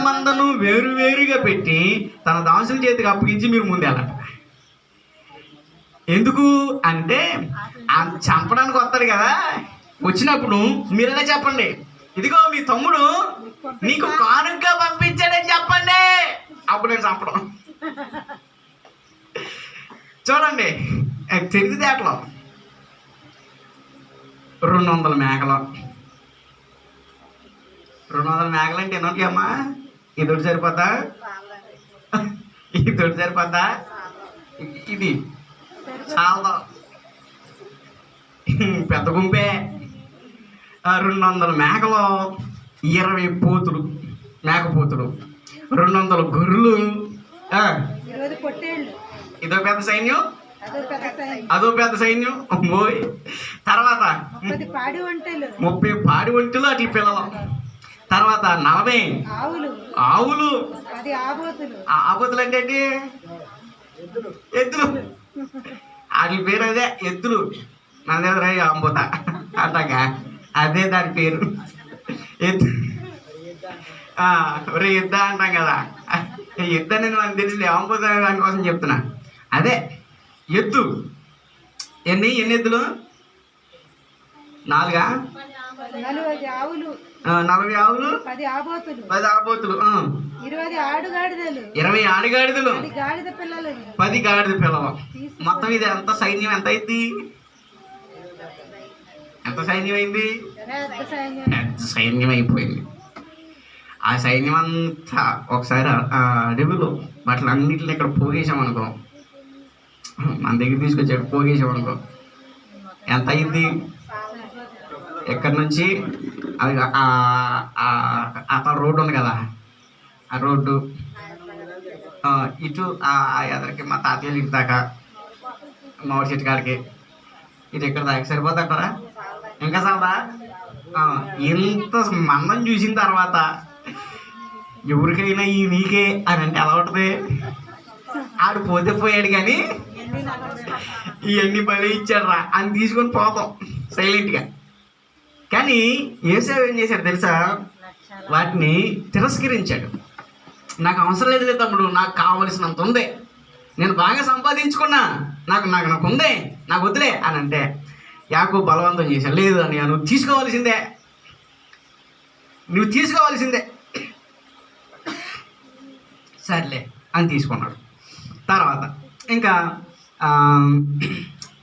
మందను వేరువేరుగా పెట్టి తన దాసుల చేతికి అప్పగించి మీరు ముందేళ్ళంట. ఎందుకు అంటే చంపడానికి వస్తాడు కదా, వచ్చినప్పుడు మీరైనా చెప్పండి, ఇదిగో మీ తమ్ముడు నీకు కానుక పంపించాడని చెప్పండి, అప్పుడు నేను చంపడం. చూడండి తెలివితేటలో 200 మేకలు. 200 మేకలు అంటే ఎన్నోటి అమ్మా? ఇదొకటి సరిపోద్దా? ఇది చాలదు, పెద్ద గుంపే. 200 మేకలు, 20 పోతులు, మేకపోతులు, 200 గొర్రెలు, ఇదో పెద్ద సైన్యం, అదో పెద్ద సైన్యం. అమ్మోయ్. తర్వాత 30 పాడి ఒంటెలు అట్ల పిల్లలు. తర్వాత 40 ఆవులు. ఆబోతులు అంటే ఏంటి? ఎద్దులు. వాటి పేరు అదే, ఎద్దులు. మన దగ్గర అంబుత అంటాగా, అదే దాని పేరు, ఎద్దు. ఎద్ద అంటాం కదా, ఎద్దు అనేది మనకు తెలిసి అంబుత అనే దానికోసం చెప్తున్నా. అదే ఎద్దు. ఎన్ని ఎద్దులు? 4 40 ఆవులు, 10 ఆబోతులు, 20 ఆడుగాడిదలు, 10 గాడిద పిల్లలు. మొత్తం ఇది ఎంత సైన్యం? ఎంత అయింది? ఎంత సైన్యం అయింది? పెద్ద సైన్యం అయిపోయింది. ఆ సైన్యం అంతా ఒకసారి అడవిలో వాటిలన్నింటిని ఇక్కడ పోగేసామనుకో, మన దగ్గర తీసుకొచ్చి ఇక్కడ పోగేసామనుకో, ఎంత అయింది? ఎక్కడి నుంచి అది అక్కడ రోడ్డు ఉంది కదా, ఆ రోడ్డు ఇటు ఎదరికి మా తాతయ్యలు ఇంటి దాకా, మామిడి చెట్టు కాడికి, ఇటు ఇక్కడ దాకా సరిపోద్ది అంటారా? ఇంకా సాదా? ఇంత మందం చూసిన తర్వాత ఎవరికైనా ఈ నీకే అని అంటే ఎలా ఉంటుంది? ఆడు పోతే పోయాడు కానీ ఇవన్నీ బలి ఇచ్చాడు అని తీసుకొని పోతాం సైలెంట్గా. కానీ యేసేపు ఏం చేశాడు తెలుసా? వాటిని తిరస్కరించాడు. నాకు అవసరం లేదు తమ్ముడు, నాకు కావలసినంత ఉంది, నేను బాగా సంపాదించుకున్నా, నాకు ఉంది, నాకు వద్దులే అని అంటే యాకోబు బలవంతం చేశాడు. లేదు అని, నువ్వు తీసుకోవాల్సిందే, సర్లే అని తీసుకున్నాడు. తర్వాత ఇంకా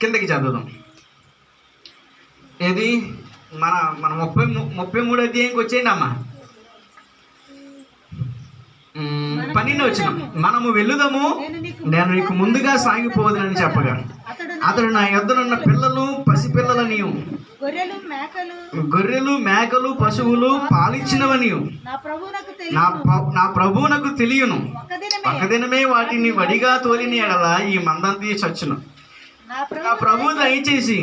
కిందకి చదువుదాం. ఏది మన 33 అధ్యాయంకి వచ్చేయండి అమ్మా. 12వ వచనం. మనము వెళ్ళుదాము, నేను నీకు ముందుగా సాగిపోవదునని చెప్పగా, అతడు నా యొద్దనున్న పిల్లలు పసిపిల్లలనియు, గొర్రెలు మేకలు పశువులు పాలిచ్చినవనియు నా ప్రభువునకు తెలియను. ఒక దినమే వాటిని వడిగా తోలిన ఎడల ఈ మందంతి చచ్చును. నా ప్రభువు దయచేసి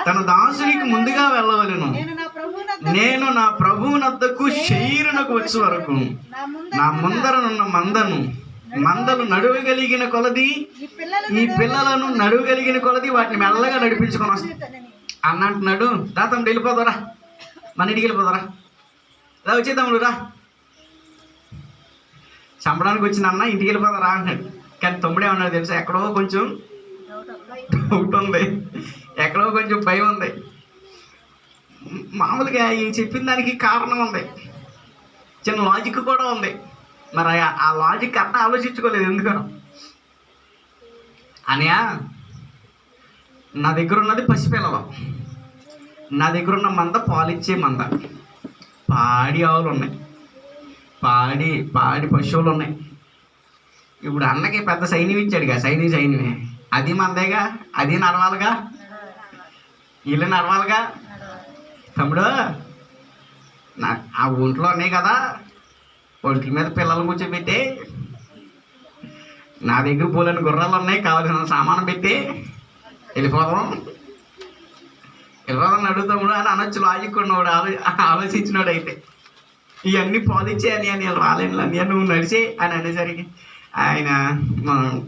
తన దాసునికి ముందుగా వెళ్ళవలెను. నేను నా ప్రభువునద్దకు శరీరునకు వచ్చే వరకు నా ముందరనున్న మందలు నడువగలిగిన కొలది, ఈ పిల్లలను నడువగలిగిన కొలది వాటిని మెల్లగా నడిపించుకొని వస్తాను అన్న అంటున్నాడు. రా తమ్ముడు వెళ్ళిపోతారా, మన ఇంటికి వెళ్ళిపోతారా, రా వచ్చే తమ్ముడు రా, చంపడానికి వచ్చిన అన్న ఇంటికి వెళ్ళిపోతారా అంటున్నాడు. కానీ తమ్ముడు ఏమన్నాడు తెలుసా? ఎక్కడో కొంచెం డౌట్ ఉంది, ఎక్కడో కొంచెం భయం ఉంది. మామూలుగా ఈ చెప్పిన దానికి కారణం ఉంది, చిన్న లాజిక్ కూడా ఉంది. మరి ఆ లాజిక్ అట్లా ఆలోచించుకోలేదు ఎందుకనో. అనియా, నా దగ్గర ఉన్నది పసిపిల్లలు, నా దగ్గర ఉన్న మంద పాలిచ్చే మంద, పాడి ఆవులు ఉన్నాయి, పాడి పశువులు ఉన్నాయి. ఇప్పుడు అన్నకి పెద్ద సైన్యం ఇచ్చాడుగా, సైన్యమే, అది మందేగా, అది నడవాలిగా, ఇల్లు నడవాలిగా. తమ్ముడు ఆ ఒంట్లో ఉన్నాయి కదా, ఒంట్ల మీద పిల్లలు కూర్చోబెట్టి, నా దగ్గర పోలేని గుర్రాలు ఉన్నాయి, కావాల్సిన సామాను పెట్టి వెళ్ళిపోదాం అడుగుతాముడు అని అనొచ్చు. లాజిక్ ఉన్నవాడు, ఆలోచించినాడు. అయితే ఇవన్నీ పాలిచ్చేయని అని రాలేని అని నువ్వు నడిచే అని అనేసరికి ఆయన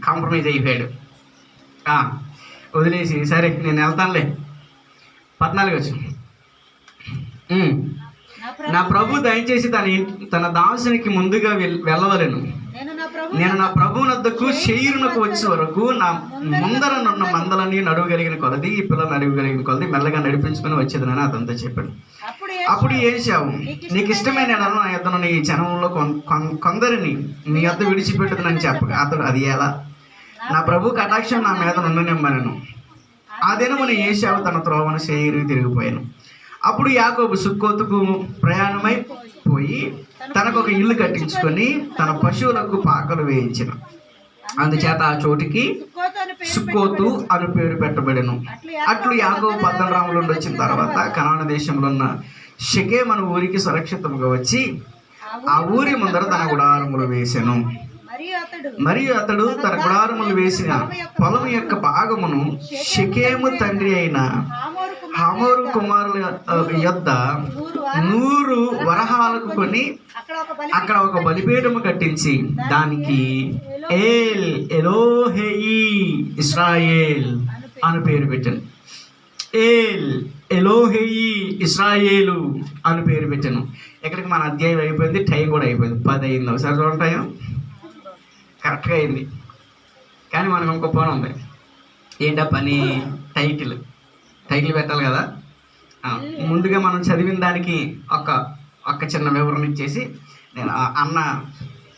కాంప్రమైజ్ అయిపోయాడు. వదిలేసి సరే నేను వెళ్తానులే. 14 వచ్చి, నా ప్రభు దయచేసి తన దాసునికి ముందుగా వెళ్ళవలెను. నేను నా ప్రభువునద్దకు శరీరునకు వచ్చే వరకు నా ముందరనున్న మందలని నడువగలిగిన కొలది, ఈ పిల్లలు నడువగలిగిన కొలది మెల్లగా నడిపించుకొని వచ్చేదని అదంతా చెప్పాడు. అప్పుడు ఏశావు, నీకు ఇష్టమైన నా యొద్దను నీ జనంలో కొందరిని నీ యొద్ద విడిచిపెట్టుదని చెప్పగా, అతడు అది ఎలా? నా ప్రభు కటాక్షం నా మీద నుండనిమ్మనను. ఆ దినమున ఏశావు తన త్రోవను శరీరు తిరిగిపోయాను. అప్పుడు యాకోబు సుక్కోతుకు ప్రయాణమై పోయి తనకు ఒక ఇల్లు కట్టించుకొని తన పశువులకు పాకలు వేయించిన. అందుచేత ఆ చోటికి సుక్కోతు అను పేరు పెట్టబడెను. అట్లు యాకోబు పద్దనరాముల నుండి వచ్చిన తర్వాత కనాను దేశంలో ఉన్న షెకెము అను ఊరికి సురక్షితముగా వచ్చి ఆ ఊరి ముందర తన గుడారములు వేసెను. మరియు అతడు తన గుడారములు వేసిన పొలం యొక్క భాగమును షెకెము తండ్రి అయిన హమోరు కుమారుల యొద్ద 100 వరహాలకు కొని అక్కడ ఒక బలిపీఠము కట్టించి దానికి ఏల్ ఎలోహేయి ఇశ్రాయేల్ అని పేరు పెట్టాను. ఏల్ ఎలోహేయి ఇశ్రాయేలు అని పేరు పెట్టాను. ఇక్కడికి మన అధ్యాయం అయిపోయింది, టైం కూడా అయిపోయింది, 10 అయింది. ఒకసారి చూడంటాయో కరెక్ట్గా అయింది. కానీ మనకు ఇంకో పని ఉంది. ఏంటా పని? టైటిల్ పెట్టాలి కదా. ముందుగా మనం చదివిన దానికి ఒక చిన్న వివరణ ఇచ్చేసి, నేను అన్న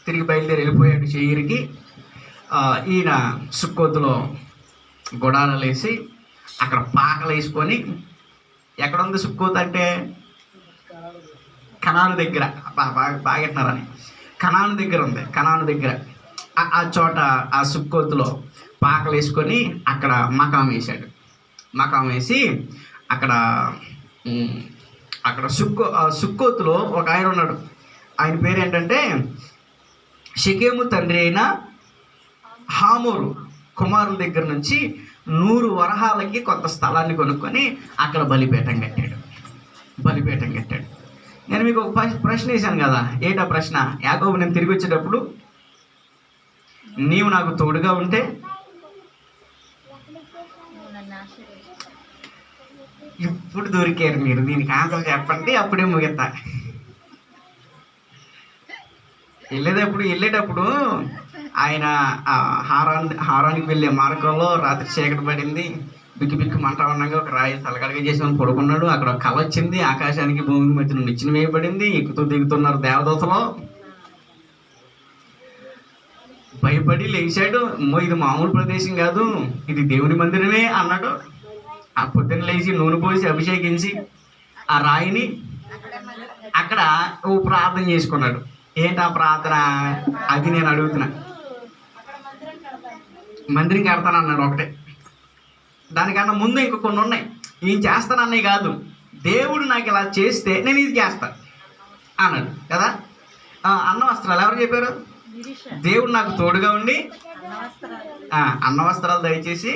తిరిగి బయలుదేరి వెళ్ళిపోయాడు షేయిరికి. ఈయన సుక్కోతులో గుడారాలు వేసి అక్కడ పాకలు వేసుకొని, ఎక్కడ ఉంది సుక్కోతు అంటే కనాను దగ్గర, బాగెట్టినారని కనాను దగ్గర ఉంది. కనాను దగ్గర ఆ చోట ఆ సుక్కోతులో పాకలు వేసుకొని అక్కడ మకాం వేశాడు. మకాం వేసి అక్కడ సుక్కోతులో ఒక ఆయన ఉన్నాడు. ఆయన పేరు ఏంటంటే షెకెము తండ్రి అయిన హామోరు కుమారుల దగ్గర నుంచి 100 వరహాలకి కొంత స్థలాన్ని కొనుక్కొని అక్కడ బలిపీఠం కట్టాడు. నేను మీకు ఒక ప్రశ్న వేశాను కదా. ఏంటా ప్రశ్న? యాకోబు, నేను తిరిగి వచ్చేటప్పుడు నీవు నాకు తోడుగా ఉంటే ఇప్పుడు దొరికారు మీరు. దీనికి ఆన్సర్ చెప్పండి, అప్పుడే ముగిస్తా. వెళ్ళేటప్పుడు ఆయన హారానికి వెళ్ళే మార్గంలో రాత్రి చీకటి పడింది. బిక్కి మంట ఉండగా ఒక రాయి తలకడగా చేసి పడుకున్నాడు. అక్కడ ఒక కళ వచ్చింది. ఆకాశానికి భూమికి మధ్యన నిచ్చెన వేయబడింది. ఎక్కుతూ దిగుతున్నారు దేవదూతలు. భయపడి లేచాడు. ఇది మామూలు ప్రదేశం కాదు, ఇది దేవుని మందిరమే అన్నాడు. ఆ పొద్దున్న లేచి నూనె పోసి అభిషేకించి ఆ రాయిని అక్కడ ఓ ప్రార్థన చేసుకున్నాడు. ఏంటి ఆ ప్రార్థన? అది నేను అడుగుతున్నా. మందిరం కడతానన్నాడు ఒకటే. దానికన్నా ముందు ఇంక కొన్ని ఉన్నాయి. ఈయన చేస్తానన్నవి కాదు, దేవుడు నాకు ఇలా చేస్తే నేను ఇది చేస్తాను అన్నాడు కదా. అన్న వస్త్రాలు ఎవరు చెప్పారు? దేవుడు నాకు తోడుగా ఉండి అన్న వస్త్రాలు దయచేసి.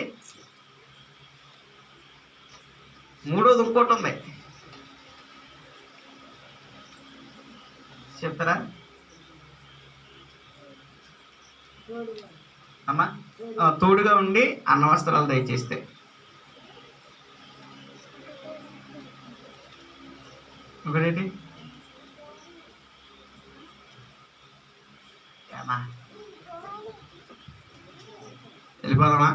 మూడోది ఇంకోటి ఉంది, చెప్తారా అమ్మా? తోడుగా ఉండి అన్న వస్త్రాలు దయచేస్తే. ఒకటి వెళ్ళిపోదామా?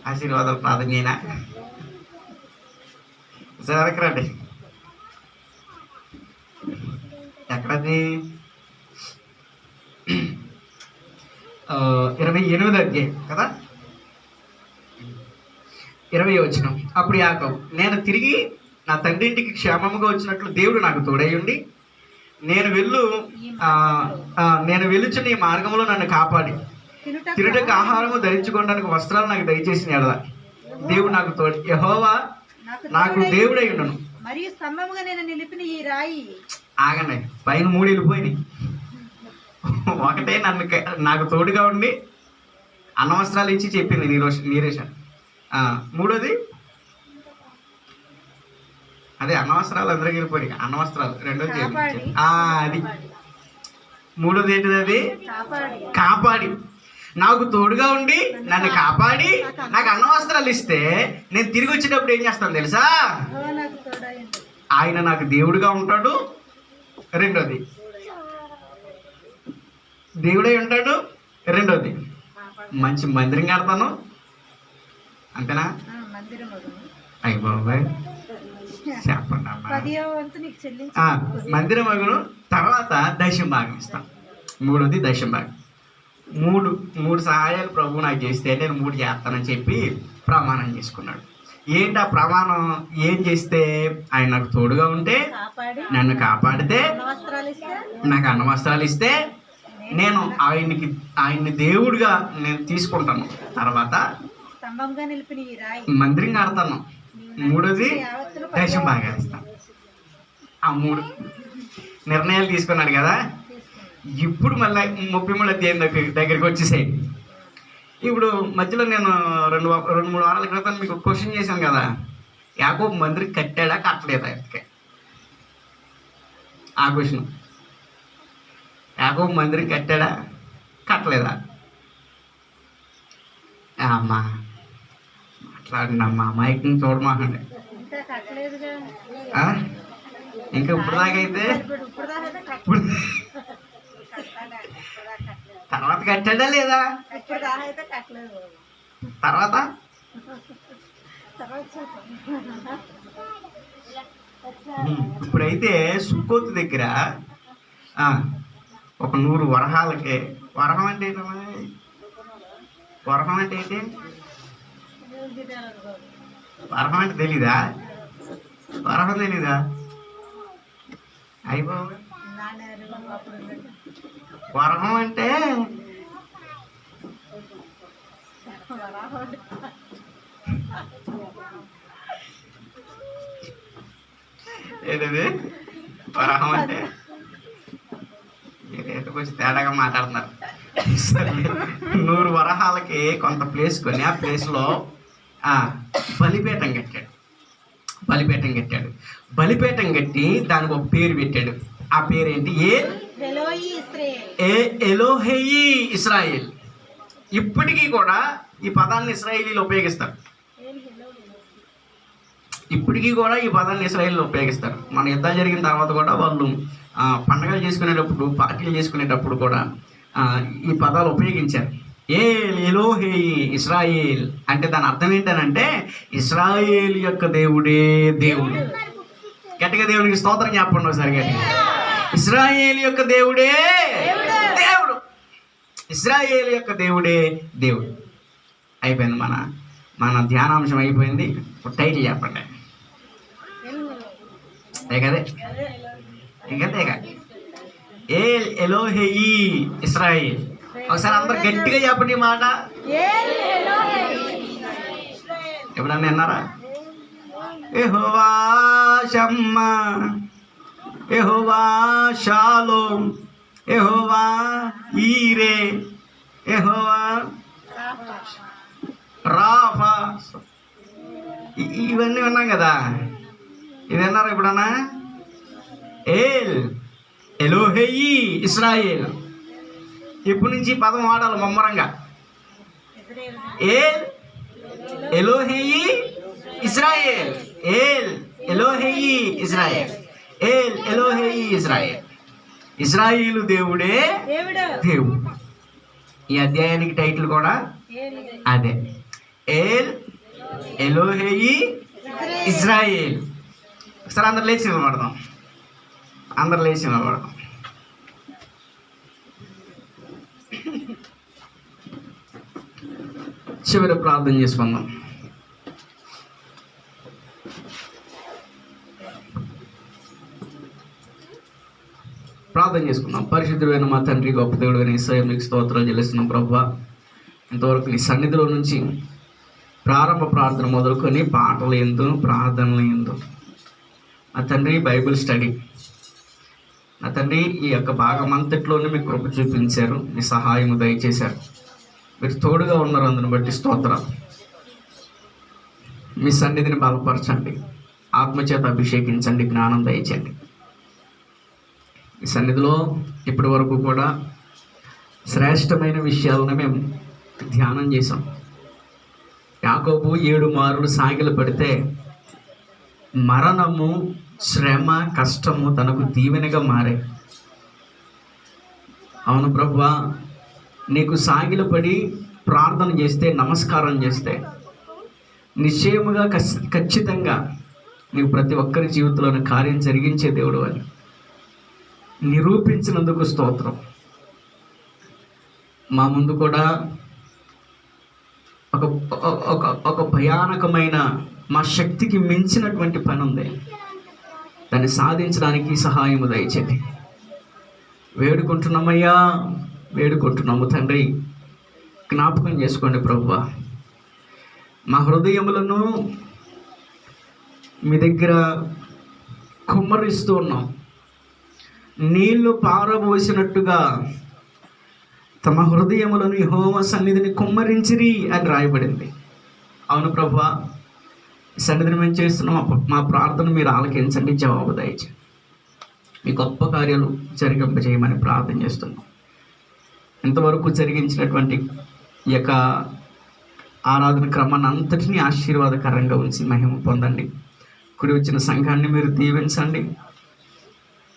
ఆశీర్వాదాలు ప్రార్థన చేయనా? జరగరండి. ఎక్కడది? 28వ అధ్యాయం కదా, 20వ వచనం. అప్పుడు యాకోబు, నేను తిరిగి నా తండ్రి ఇంటికి క్షేమముగా వచ్చినట్లు దేవుడు నాకు తోడై ఉండి నేను వెలుచున్న ఈ మార్గంలో నన్ను కాపాడి తిరుటకు ఆహారము ధరించుకోవడానికి వస్త్రాలు నాకు దయచేసిన ఎడల దేవుడు నాకు తోడు. యెహోవా నాకు దేవుడై ఉండను. మరియు స్తంభముగా నేను నిలిపిన ఈ రాయి. ఆగండి, పైన 3 వెళ్ళిపోయినాయి. ఒకటే నాకు తోడుగా ఉండి అన్న వస్త్రాలు ఇచ్చి చెప్పింది నీరేష. మూడోది అదే అన్న వస్త్రాలు అందరికి వెళ్ళిపోయి అన్న వస్త్రాలు. రెండోది అది. మూడోది ఏంటిది? అది కాపాడి, నాకు తోడుగా ఉండి నన్ను కాపాడి నాకు అన్న వస్త్రాలు ఇస్తే నేను తిరిగి వచ్చేటప్పుడు ఏం చేస్తాను తెలుసా? ఆయన నాకు దేవుడుగా ఉంటాడు. రెండోది దేవుడై ఉంటాడు. రెండోది మంచి మందిరం కడతాను. అంతేనా? అయ్య బాబాయ్ చెప్పండి అమ్మా. మందిరం మగును. తర్వాత దశం భాగం ఇస్తాం. మూడోది దశం భాగం. మూడు సహాయాలు ప్రభు నాకు చేస్తే నేను 3 చేస్తానని చెప్పి ప్రమాణం చేసుకున్నాడు. ఏంటి ఆ ప్రమాణం? ఏం చేస్తే? ఆయన నాకు తోడుగా ఉంటే, నన్ను కాపాడితే, నాకు అన్న వస్త్రాలు ఇస్తే నేను ఆయన్ని దేవుడిగా నేను తీసుకుంటాను. తర్వాత స్తంభంగా నిలిపిన ఈ రాయి మందిరం కడతాను. మూడోది దేశం బాగా ఇస్తాను. ఆ 3 నిర్ణయాలు తీసుకున్నాడు కదా. ఇప్పుడు మళ్ళీ 33 అధ్యాయం దగ్గరికి వచ్చేసాయి. ఇప్పుడు మధ్యలో నేను 2-3 వారాల క్రితం మీకు క్వశ్చన్ చేశాను కదా, యాకోబు మందిరం కట్టాడా కట్టలేదా? ఇంతకే ఆ క్వశ్చన్, యాకోబు మందిరం కట్టాడా కట్టలేదా? అమ్మా మాట్లాడండి అమ్మా, మైక్ని చూడమాకండి. ఇంకా కట్టలేదుగా. ఇంకా ఇప్పుడు దాకా అయితే తర్వాత కట్టాడా లేదా? తర్వాత ఇప్పుడైతే సుక్కోతు దగ్గర ఒక 100 వరహాలకి, వరహం అంటే ఏంటమ్మా? వరహం అంటే ఏంటి? వరహం అంటే తెలీదా? వరహం తెలీదా? అయిపో వరహం అంటే ఏంటది? వరహం అంటే కొంచెం తేడాగా మాట్లాడుతున్నారు. 100 వరహాలకి కొంత ప్లేస్ కొని ఆ ప్లేస్లో బలిపీఠం కట్టాడు. బలిపీఠం కట్టి దానికి ఒక పేరు పెట్టాడు. ఆ పేరేంటి? ఎలోహేయి ఇశ్రాయేల్. ఇప్పటికీ కూడా ఈ పదాన్ని ఇశ్రాయేలీలు ఉపయోగిస్తారు. మన యుద్ధాలు జరిగిన తర్వాత కూడా వాళ్ళు పండగలు చేసుకునేటప్పుడు, పార్టీలు చేసుకునేటప్పుడు కూడా ఈ పదాలు ఉపయోగించారు. ఎలోహేయి ఇశ్రాయేల్ అంటే దాని అర్థం ఏంటనంటే ఇశ్రాయేల్ యొక్క దేవుడే దేవుడు. గట్టిగా దేవునికి స్తోత్రం చెప్పండి ఒకసారి గట్టిగా. ఇశ్రాయేల్ యొక్క దేవుడే దేవుడు. ఇశ్రాయేల్ యొక్క దేవుడే దేవుడు. అయిపోయింది. మన ధ్యానాంశం అయిపోయింది. టైటిల్ చెప్పండి. కదే ఇంకంతేగా. ఎలోహేయి ఇశ్రాయేల్. ఒకసారి అందరు గట్టిగా చెప్పండి ఈ మాట. ఎప్పుడన్నా విన్నారా? యెహోవా షమ్మా, యెహోవా షాలోమ్, యెహోవా ఈరే, యెహోవా రాఫా. ఇవన్నీ విన్నాం కదా. ఇది విన్నారా ఎప్పుడన్నా? ఎలోహేయి ఇశ్రాయేల్. ఇప్పటి నుంచి పదం వాడాలి ముమ్మరంగా. ఎలోహేయి ఇశ్రాయేల్. ఎలోహేయి ఇశ్రాయేల్. ఎలోహేయి ఇశ్రాయేల్. ఇశ్రాయేలు దేవుడే దేవుడు. ఈ అధ్యాయానికి టైటిల్ కూడా అదే, ఎలోహేయి ఇశ్రాయేల్. ఒకసారి అందరు లేచి నిలబడదాం. చివరి ప్రార్థన చేసుకుందాం. పరిశుద్ధుడైన మా తండ్రి, గొప్ప దేవుడైన యేసయ్య, మీకు స్తోత్రాలు చెల్లిస్తున్నాం ప్రభువా. ఇంతవరకు నీ సన్నిధిలో నుంచి ప్రారంభ ప్రార్థన మొదలుకొని పాటలు ఎందు, ప్రార్థనలు ఎందు, నా తండ్రి బైబిల్ స్టడీ, నా తండ్రి ఈ యొక్క భాగం అంతట్లోనే మీకు కృప చూపించారు, మీ సహాయము దయచేశారు. మీరు తోడుగా ఉన్నారు. అందుని బట్టి స్తోత్రాలు. మీ సన్నిధిని బలపరచండి, ఆత్మచేత అభిషేకించండి, జ్ఞానం దయచండి. ఈ సన్నిధిలో ఇప్పటి వరకు కూడా శ్రేష్టమైన విషయాలను మేము ధ్యానం చేసాం. యాకోబు 7 మారులు సాగిలు పడితే మరణము, శ్రమ, కష్టము తనకు దీవెనగా మారాయి. అవును ప్రభువా, నీకు సాగిలు పడి ప్రార్థన చేస్తే, నమస్కారం చేస్తే నిశ్చయముగా ఖచ్చితంగా నీవు ప్రతి ఒక్కరి జీవితంలోని కార్యం జరిగించే దేవుడు అని నిరూపించినందుకు స్తోత్రం. మా ముందు కూడా ఒక భయానకమైన, మా శక్తికి మించినటువంటి పని ఉంది. దాన్ని సాధించడానికి సహాయము దయచేయండి. వేడుకుంటున్నామయ్యా, వేడుకుంటున్నాము తండ్రి. జ్ఞాపకం చేసుకోండి ప్రభువా. మా హృదయములను మీ దగ్గర కుమ్మరిస్తూ ఉన్నాం. నీళ్లు పారబోసినట్టుగా తమ హృదయములను యెహోవా సన్నిధిని కుమ్మరించిరి అని రాయబడింది. అవును ప్రభువా, సన్నిధిని మేము చేస్తున్నాం. మా ప్రార్థన మీరు ఆలకించండి, జవాబు దయచేయండి. మీ గొప్ప కార్యాలు జరిగింపజేయమని ప్రార్థన చేస్తున్నాం. ఇంతవరకు జరిగించినటువంటి ఈ యొక్క ఆరాధన క్రమాన్ని అంతటినీ ఆశీర్వాదకరంగా ఉంచి మహిమ పొందండి. కుడి వచ్చిన సంఘాన్ని మీరు దీవించండి.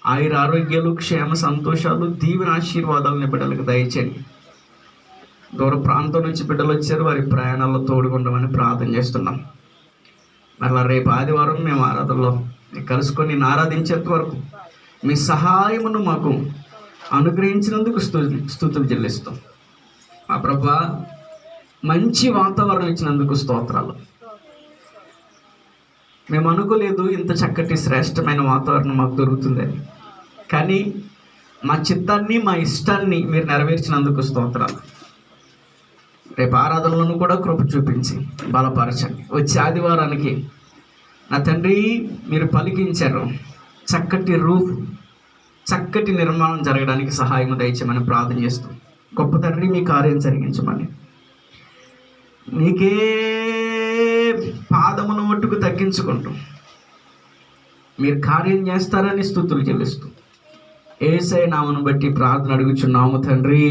ఆయుర ఆరోగ్యాలు, క్షేమ సంతోషాలు, దీవెన ఆశీర్వాదాలను బిడ్డలకు దయచేయండి. దూర ప్రాంతం నుంచి బిడ్డలు వచ్చారు, వారి ప్రయాణాల్లో తోడుకుండమని ప్రార్థన చేస్తున్నాం. మరలా రేపు ఆదివారం మేము ఆరాధనలో కలుసుకొని నేను ఆరాధించేంత వరకు మీ సహాయమును మాకు అనుగ్రహించినందుకు స్తుతులు చెల్లిస్తాం. మా ప్రభువా, మంచి వాతావరణం ఇచ్చినందుకు స్తోత్రాలు. మేము అనుకోలేదు ఇంత చక్కటి శ్రేష్టమైన వాతావరణం మాకు దొరుకుతుందని, కానీ మా చిత్తాన్ని మా ఇష్టాన్ని మీరు నెరవేర్చినందుకు స్తోత్రాలు. రేపు ఆరాధనలను కూడా కృప చూపించి బలపరచండి. వచ్చే ఆదివారానికి నా తండ్రి మీరు పలికించారు, చక్కటి రూఫ్, చక్కటి నిర్మాణం జరగడానికి సహాయం దయచేయమని ప్రార్థన చేస్తాం. గొప్ప తండ్రి, మీ కార్యం జరిగించమని నీకే పాదమును ఒట్టుకు తగ్గించుకుంటూ మీరు కార్యం చేస్తారని స్తుతులు చెల్లిస్తూ యేసయ్య నామమును బట్టి ప్రార్థన అడుగుచున్నాము తండ్రి.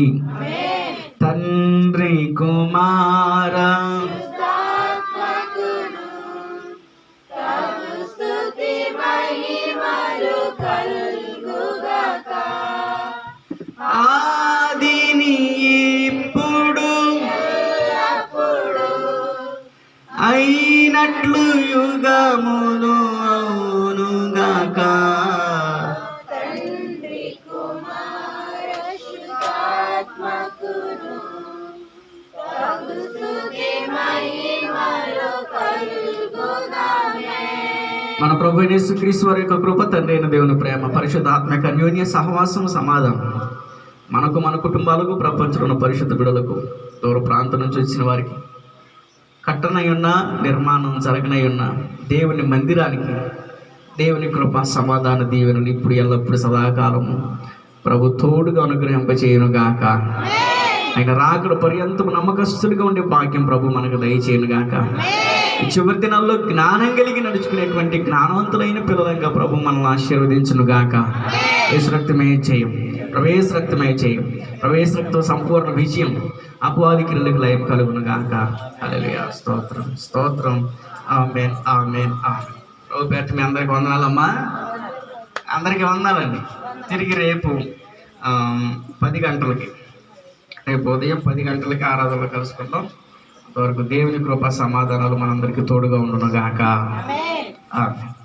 తండ్రి కుమార ఆదిని ఇప్పుడు అయినట్లు యుగములు అవునుగాక. మన ప్రభు యేసుక్రీస్తు వారి యొక్క కృప, తండ్రి అయిన దేవుని ప్రేమ, పరిశుద్ధాత్మ యొక్క అన్యోన్య సహవాసం, సమాధానం మనకు, మన కుటుంబాలకు, ప్రపంచంలో పరిశుద్ధ బిడ్డలకు, దూర ప్రాంతం నుంచి వచ్చిన వారికి, కట్టనై ఉన్న నిర్మాణం జరగనై ఉన్న దేవుని మందిరానికి దేవుని కృప, సమాధాన దీవెనలు ఇప్పుడు ఎల్లప్పుడు సదాకాలము ప్రభు తోడుగా అనుగ్రహింపచేయునుగాక. ఆయన రాకడ పర్యంతము నమ్మకస్తులుగా ఉండే భాగ్యం ప్రభు మనకు దయచేయునుగాక. ఈ చివరి దినాల్లో జ్ఞానం కలిగి నడుచుకునేటువంటి జ్ఞానవంతులైన పిల్లలంగా ప్రభు మనల్ని ఆశీర్వదించునుగాక. యేసురక్తమే చేయం, ప్రవేశరక్తమే చేయం, ప్రవేశరక్తం సంపూర్ణ విజయం, అపవాది క్రియలకు లయం కలుగునుగాక. హల్లెలూయా, స్తోత్రం, స్తోత్రం. ఆమేన్, ఆమేన్, ఆమేన్. ప్రభు పేరిట మీ అందరికీ వందనాలమ్మా. అందరికీ వందనాలండి. తిరిగి రేపు 10 గంటలకి, రేపు ఉదయం 10 గంటలకి ఆరాధనలో కలుసుకుంటాం. అంతవరకు దేవుని కృప, సమాధానాలు మనందరికీ తోడుగా ఉండునుగాక. ఆమేన్.